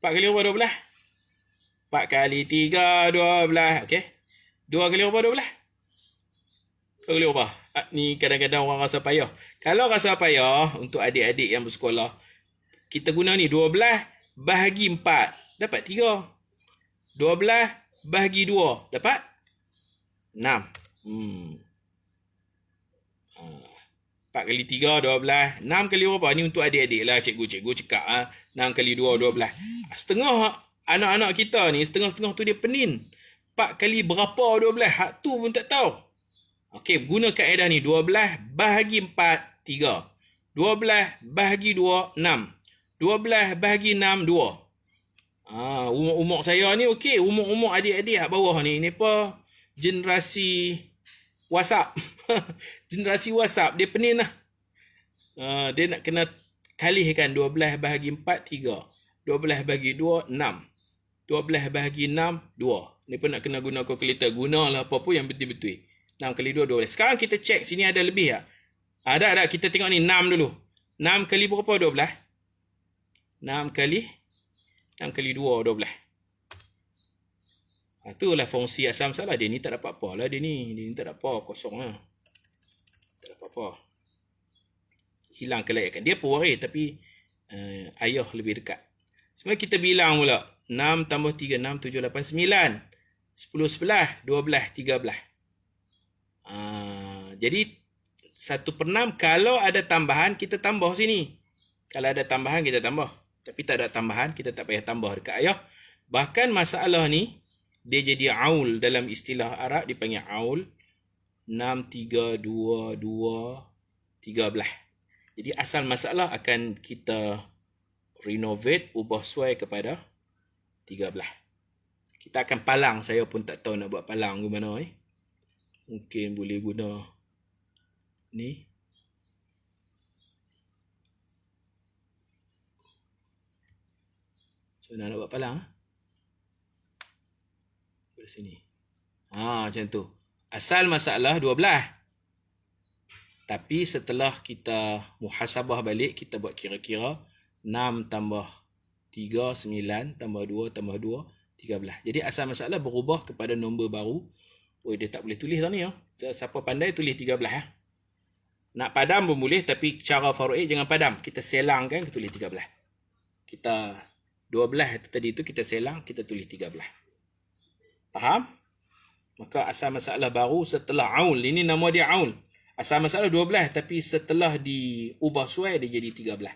4 kali berapa 12? 4 kali 3, 12. Okey. 2 kali berapa 12? 2 kali berapa? Ni kadang-kadang orang rasa payah. Kalau rasa payah untuk adik-adik yang bersekolah, kita guna ni 12 bahagi 4. Dapat 3. 12 bahagi 2. Dapat 6. 4 kali 3, 12. 6 kali berapa? Ni untuk adik-adik lah. Cikgu cakap. 6 kali 2, 12. Setengah anak-anak kita ni, setengah-setengah tu dia penin. 4 kali berapa 12? Hak tu pun tak tahu. Okey, guna kaedah ni. 12 bahagi 4, 3. 12 bahagi 2, 6. 12 bahagi 6, 2. Umur saya ni okey. Umur adik-adik kat bawah ni. Ni apa? Generasi WhatsApp. Generasi WhatsApp. Dia penin lah. Dia nak kena kalihkan 12 bahagi 4, 3. 12 bahagi 2, 6. 12 bahagi 6, 2. Ni pun nak kena guna kalkulator. Gunalah apa-apa yang betul-betul. 6 kali 2, 12. Sekarang kita cek sini ada lebih tak? Ada. Kita tengok ni 6 dulu. 6 kali berapa 12? 6 kali 2, 12. Itulah fungsi asal masalah. Dia ni tak dapat apa lah. Dia ni tak dapat apa. Kosong lah. Tak dapat apa. Hilang kelayakan. Dia pewaris tapi ayah lebih dekat. Sebenarnya kita bilang pula. 6 tambah 3, 6, 7, 8, 9. 10, 11, 12, 13. Jadi 1/6 kalau ada tambahan kita tambah sini. Kalau ada tambahan kita tambah. Tapi tak ada tambahan, kita tak payah tambah dekat ayah. Bahkan masalah ni, dia jadi aul. Dalam istilah Arab, dipanggil aul. 6, 3, 2, 2, 13. Jadi asal masalah akan kita renovate, ubah suai kepada 13. Kita akan palang. Saya pun tak tahu nak buat palang ke mana. Mungkin boleh guna ni. So, nak buat palang. Dari sini. Macam tu. Asal masalah 12. Tapi setelah kita muhasabah balik, kita buat kira-kira 6 tambah 3, 9 tambah 2 tambah 2, 13. Jadi asal masalah berubah kepada nombor baru. Dia tak boleh tulis tau ni. Siapa pandai tulis 13. Nak padam pun boleh, tapi cara Farouk jangan padam. Kita selangkan, kita tulis 13. Kita 12 itu tadi tu kita selang, kita tulis 13. Faham? Maka asal masalah baru setelah aul. Ini nama dia aul. Asal masalah 12, tapi setelah diubah suai dia jadi 13.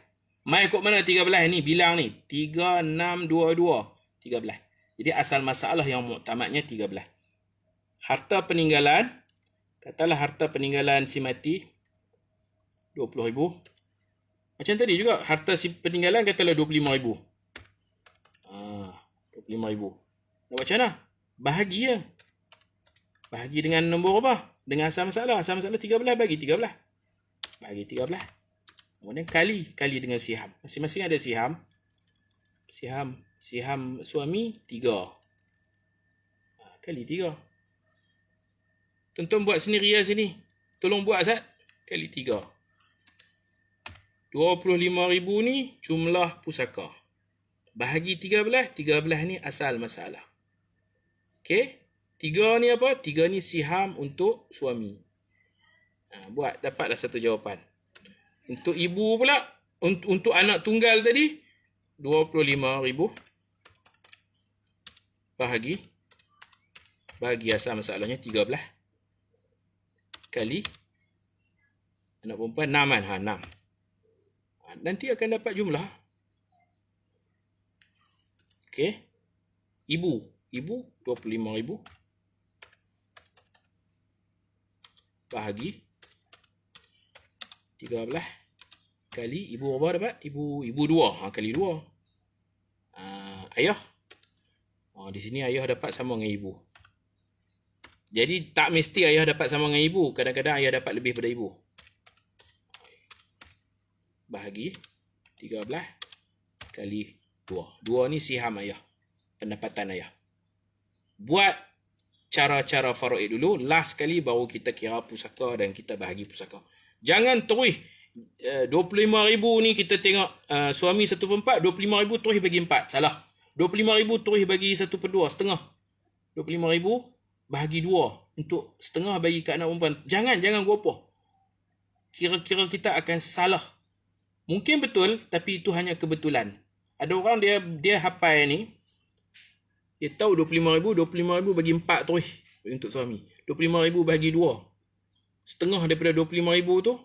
Mai kod mana 13 ni? Bilang ni. 3, 6, 2, 2. 13. Jadi asal masalah yang muktamadnya 13. Harta peninggalan. Katalah harta peninggalan si mati 20,000. Macam tadi juga. Harta si peninggalan katalah 25,000. 25,000. Nak baca mana? Bahagi je. Bahagi dengan nombor apa? Dengan asal masalah. Asal masalah 13 bagi 13. Bagi 13. Kemudian kali dengan siham. Masing-masing ada siham. Siham Siham suami 3. Kali 3. Tonton buat sendiri ya sini. Tolong buat Azad. Kali 3. 25,000 ni jumlah pusaka. Bahagi 13. 13 ni asal masalah. Okey. 3 ni apa? 3 ni siham untuk suami. Buat. Dapatlah satu jawapan. Untuk ibu pula. Untuk anak tunggal tadi. 25,000. Bahagi asal masalahnya 13. Kali. Anak perempuan 6 kan? 6. Nanti akan dapat jumlah. Okey. Ibu 25,000 bahagi 13 kali ibu apa dapat? Ibu 2. Kali 2. Ayah. Di sini ayah dapat sama dengan ibu. Jadi tak mesti ayah dapat sama dengan ibu. Kadang-kadang ayah dapat lebih pada ibu. Bahagi 13 kali 2. 2 ni siham ayah. Pendapatan ayah. Buat cara-cara faraid dulu. Last kali baru kita kira pusaka dan kita bahagi pusaka. Jangan terus 25,000 ni kita tengok suami 1/4. 25,000 terus bagi 4. Salah. 25,000 terus bagi 1/2. Setengah. 25,000 bahagi 2. Untuk setengah bagi kat anak perempuan. Jangan gopoh. Kira-kira kita akan salah. Mungkin betul, tapi itu hanya kebetulan. Ada orang dia hafal ni. Dia tahu 25,000 bagi 4 terus untuk suami. 25,000 bahagi 2. Setengah daripada 25,000 tu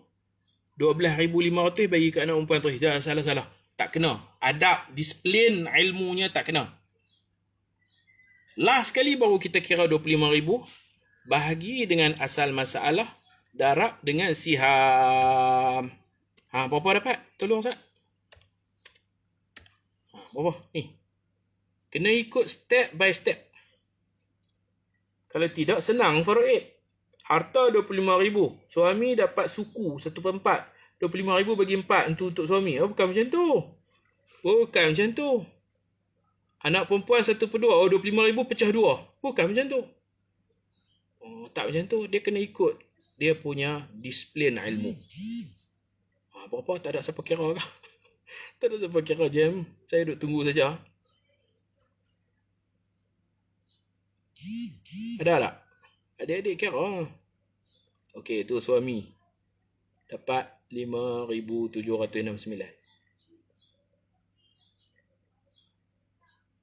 12,500 bagi kat anak perempuan terus. Dah salah-salah. Tak kena. Adab, disiplin ilmunya tak kena. Last kali baru kita kira 25,000 bahagi dengan asal masalah, darab dengan siham. Berapa dapat? Tolong Ustaz. Berapa? Ni. Kena ikut step by step. Kalau tidak, senang faraid. Harta 25,000. Suami dapat suku 1/4. 25,000 bagi 4 untuk suami. Bukan macam tu. Bukan macam tu. Anak perempuan 1/2. 25,000 pecah 2. Bukan macam tu. Tak macam tu. Dia kena ikut dia punya disiplin ilmu. Berapa? Tak ada siapa kira kah? Tak ada siapa kira jam. Saya duduk tunggu saja. Ada tak? Adik-adik kira. Okey, tu suami. Dapat 5,769.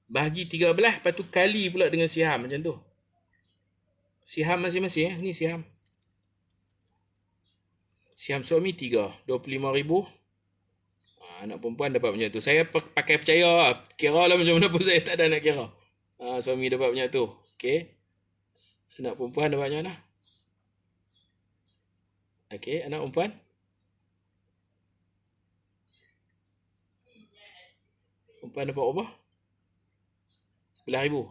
Bahagi 13, lepas tu kali pula dengan siham macam tu. Siham masing-masing. Ni siham. Siham suami 3. 25,000. Anak perempuan dapat macam tu. Saya pakai percaya. Kira lah macam mana pun saya tak ada nak kira. Suami dapat macam tu. Okey. Anak perempuan dapat macam mana? Okey, anak perempuan. Perempuan dapat apa? 11,000.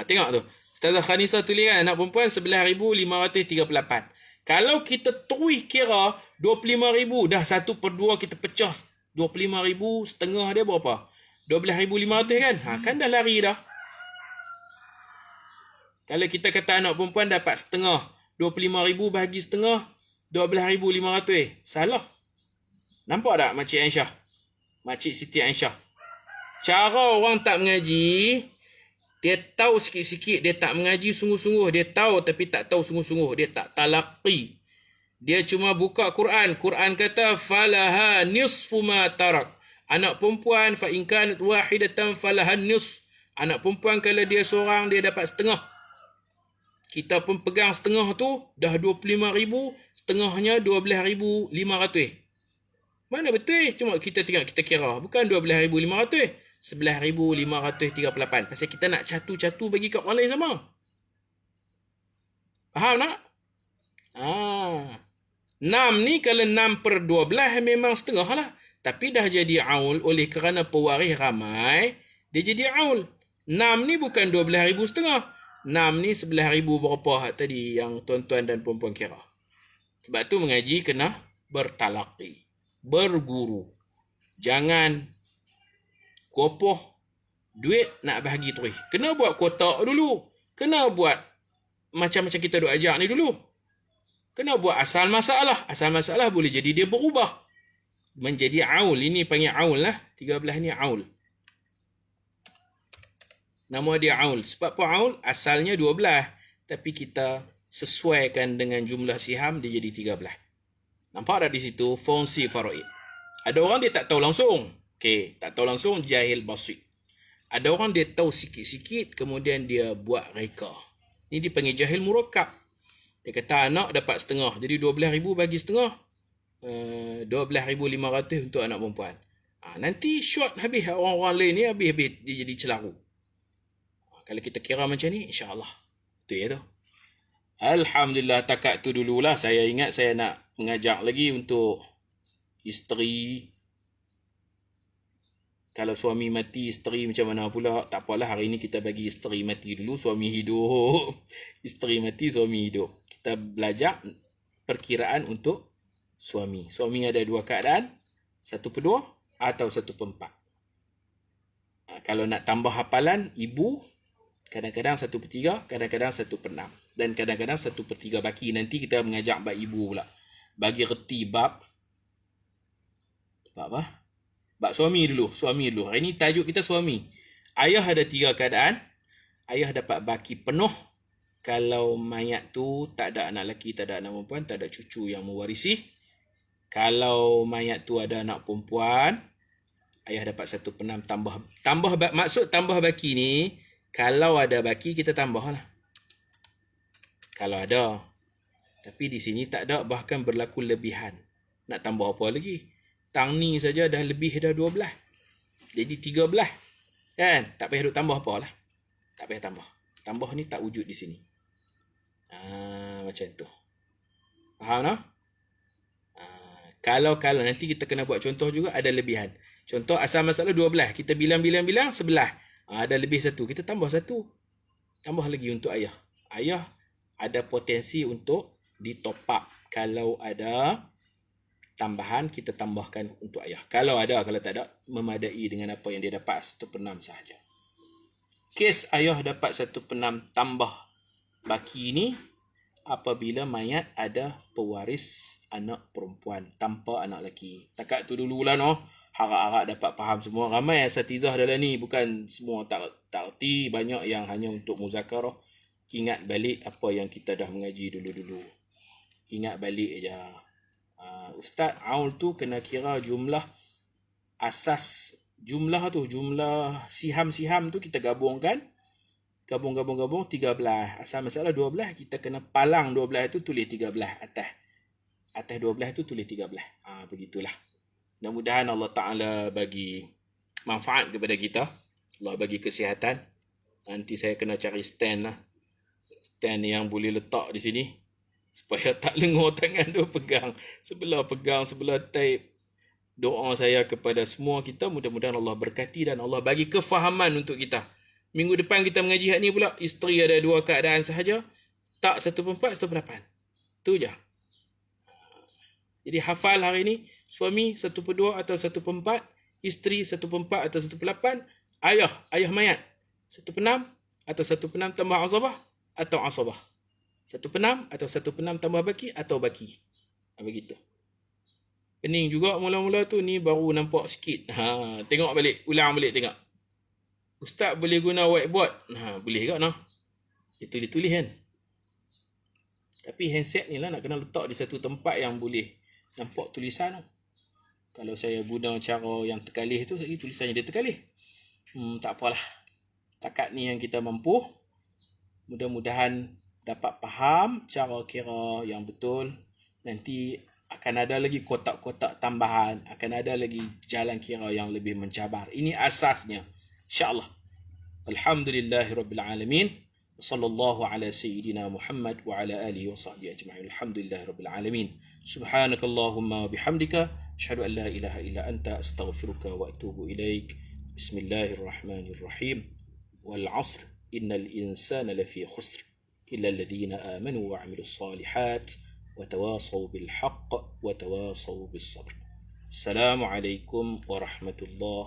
Tengok tu. Ustazah Khanisa tulis kan, anak perempuan 11,538. Kalau kita terus kira 25,000, dah 1/2 kita pecah. 25,000 setengah dia berapa? 12,500 kan? Kan dah lari dah. Kalau kita kata anak perempuan dapat setengah, 25,000 bahagi setengah, 12,500. Salah. Nampak tak Makcik Aisyah? Makcik Siti Aisyah. Cara orang tak mengaji, dia tahu sikit-sikit, dia tak mengaji sungguh-sungguh. Dia tahu tapi tak tahu sungguh-sungguh. Dia tak talaqi. Dia cuma buka Quran. Quran kata, falaha nisfu ma tarak. Anak perempuan, fa in kanat wahidatan falaha nisf. Anak perempuan kalau dia seorang, dia dapat setengah. Kita pun pegang setengah tu, dah 25,000, setengahnya 12,500. Mana betul? Cuma kita tengok, kita kira. Bukan 12,500. 11,538. Pasal kita nak catu-catu bagi kat orang lain sama. Faham tak? 6 ni kalau 6/12 memang setengah lah. Tapi dah jadi aul oleh kerana pewaris ramai, dia jadi aul. 6 ni bukan 12,000 setengah. 6 ni 11,000 berapa tadi yang tuan-tuan dan perempuan kira. Sebab tu mengaji kena bertalaqi. Berguru. Jangan kopoh. duit nak bahagi terus. Kena buat kotak dulu. Kena buat macam-macam kita duk ajak ni dulu. Kena buat asal masalah. Asal masalah boleh jadi dia berubah menjadi aul. Ini panggil aul lah. 13 ni aul. Nama dia aul. Sebab apa aul? Asalnya 12. Tapi kita sesuaikan dengan jumlah siham, dia jadi 13. Nampak tak di situ? Fungsi faraid. Ada orang dia tak tahu langsung. Okey, tak tahu langsung, jahil basit. Ada orang dia tahu sikit-sikit, kemudian dia buat reka. Ini dipanggil jahil murakab. Dia kata anak dapat setengah. Jadi 12,000 bagi setengah. 12,500 untuk anak perempuan. Nanti short habis orang-orang lain ni, habis-habis dia jadi celaru. Kalau kita kira macam ni, insya-Allah. Itu ya tu. Alhamdulillah, takat tu dululah. Saya ingat saya nak mengajak lagi untuk isteri. Kalau suami mati, isteri macam mana pula? Tak apalah, hari ni kita bagi isteri mati dulu, suami hidup. Isteri mati, suami hidup. Kita belajar perkiraan untuk suami. Suami ada dua keadaan, 1/2 atau 1/4. Kalau nak tambah hafalan, ibu kadang-kadang 1/3, kadang-kadang 1/6. Dan kadang-kadang 1/3 baki. Nanti kita mengajak bab ibu pula. Bagi reti bab apa? Bab suami dulu. Hari ni tajuk kita suami. Ayah ada 3 keadaan. Ayah dapat baki penuh kalau mayat tu tak ada anak lelaki, tak ada anak perempuan, tak ada cucu yang mewarisi. Kalau mayat tu ada anak perempuan, ayah dapat 1/6 tambah maksud tambah baki ni, kalau ada baki kita tambah lah. Kalau ada. Tapi di sini tak ada, bahkan berlaku lebihan. Nak tambah apa lagi? Tang ni saja dah lebih dah 12. Jadi 13. Kan? Tak payah duk tambah apa lah. Tak payah tambah. Tambah ni tak wujud di sini. Macam tu. Faham tak? Kalau nanti kita kena buat contoh juga, ada lebihan. Contoh asal masalah 12. Kita bilang 11. Ada lebih 1. Kita tambah 1. Tambah lagi untuk ayah. Ayah ada potensi untuk ditop up. Kalau ada tambahan, kita tambahkan untuk ayah. Kalau ada, kalau tak ada, memadai dengan apa yang dia dapat, 1/6 sahaja. Kes ayah dapat 1/6 tambah baki ni apabila mayat ada pewaris anak perempuan tanpa anak lelaki. Takat tu dululah no. Harap-harap dapat faham semua. Ramai asatizah dalam ni, bukan semua tak erti, banyak yang hanya untuk muzakarah. Ingat balik apa yang kita dah mengaji dulu-dulu. Ingat balik aja. Ustaz, aul tu kena kira jumlah asas, jumlah siham-siham tu kita gabung 13. Asal masalah 12, kita kena palang 12 tu tulis 13 atas. Atas 12 tu tulis 13. Begitulah. Mudah-mudahan Allah Ta'ala bagi manfaat kepada kita. Allah bagi kesihatan. Nanti saya kena cari stand lah. Stand yang boleh letak di sini. Supaya tak lengur tangan tu pegang. Sebelah tape. Doa saya kepada semua kita. Mudah-mudahan Allah berkati dan Allah bagi kefahaman untuk kita. Minggu depan kita mengaji hak ni pula. Isteri ada 2 keadaan sahaja. Tak 1/4, 1/8. Tu je. Jadi hafal hari ni. Suami 1/2 atau 1/4. Isteri 1/4 atau 1/8. Ayah mayat 1/6 atau 1/6 tambah asabah atau asabah. 1/6 atau 1/6 tambah baki atau baki. Begitu. Pening juga mula-mula tu, ni baru nampak sikit. Tengok balik, ulang balik tengok. Ustaz boleh guna whiteboard? Boleh ke noh? Dia tulis kan. Tapi handset ni lah nak kena letak di satu tempat yang boleh nampak tulisan tu. Kalau saya guna cara yang terkalih tu, tulisannya dia terkalih. Tak apalah. Takat ni yang kita mampu. Mudah-mudahan dapat faham cara kira yang betul. Nanti akan ada lagi kotak-kotak tambahan. Akan ada lagi jalan kira yang lebih mencabar. Ini asasnya. InsyaAllah. Alhamdulillahirrabbilalamin. Sallallahu ala sayyidina Muhammad wa ala alihi wa sahbihi ajma'in. Alhamdulillahirrabbilalamin. Subhanakallahumma bihamdika. Asyhadu an la ilaha illa anta astaghfiruka wa atubu ilaik. Bismillahirrahmanirrahim. Wal 'asr. Innal insana lafi khusr. إلا الذين آمنوا وعملوا الصالحات وتواصوا بالحق وتواصوا بالصبر. السلام عليكم ورحمة الله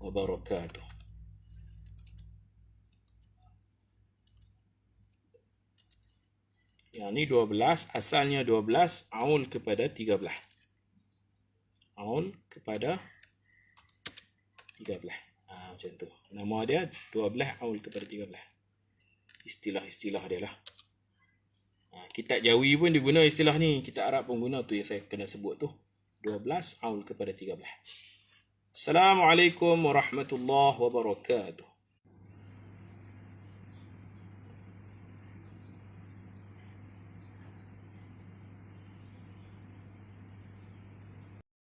وبركاته. Yang ni 12, asalnya 12, aul kepada 13. Aul kepada 13. Macam tu. Nama dia 12 aul kepada 13. Istilah-istilah dia lah. Kitab Jawi pun dia guna istilah ni. Kitab Arab pun guna tu yang saya kena sebut tu. 12 aul kepada 13. Assalamualaikum warahmatullahi wabarakatuh.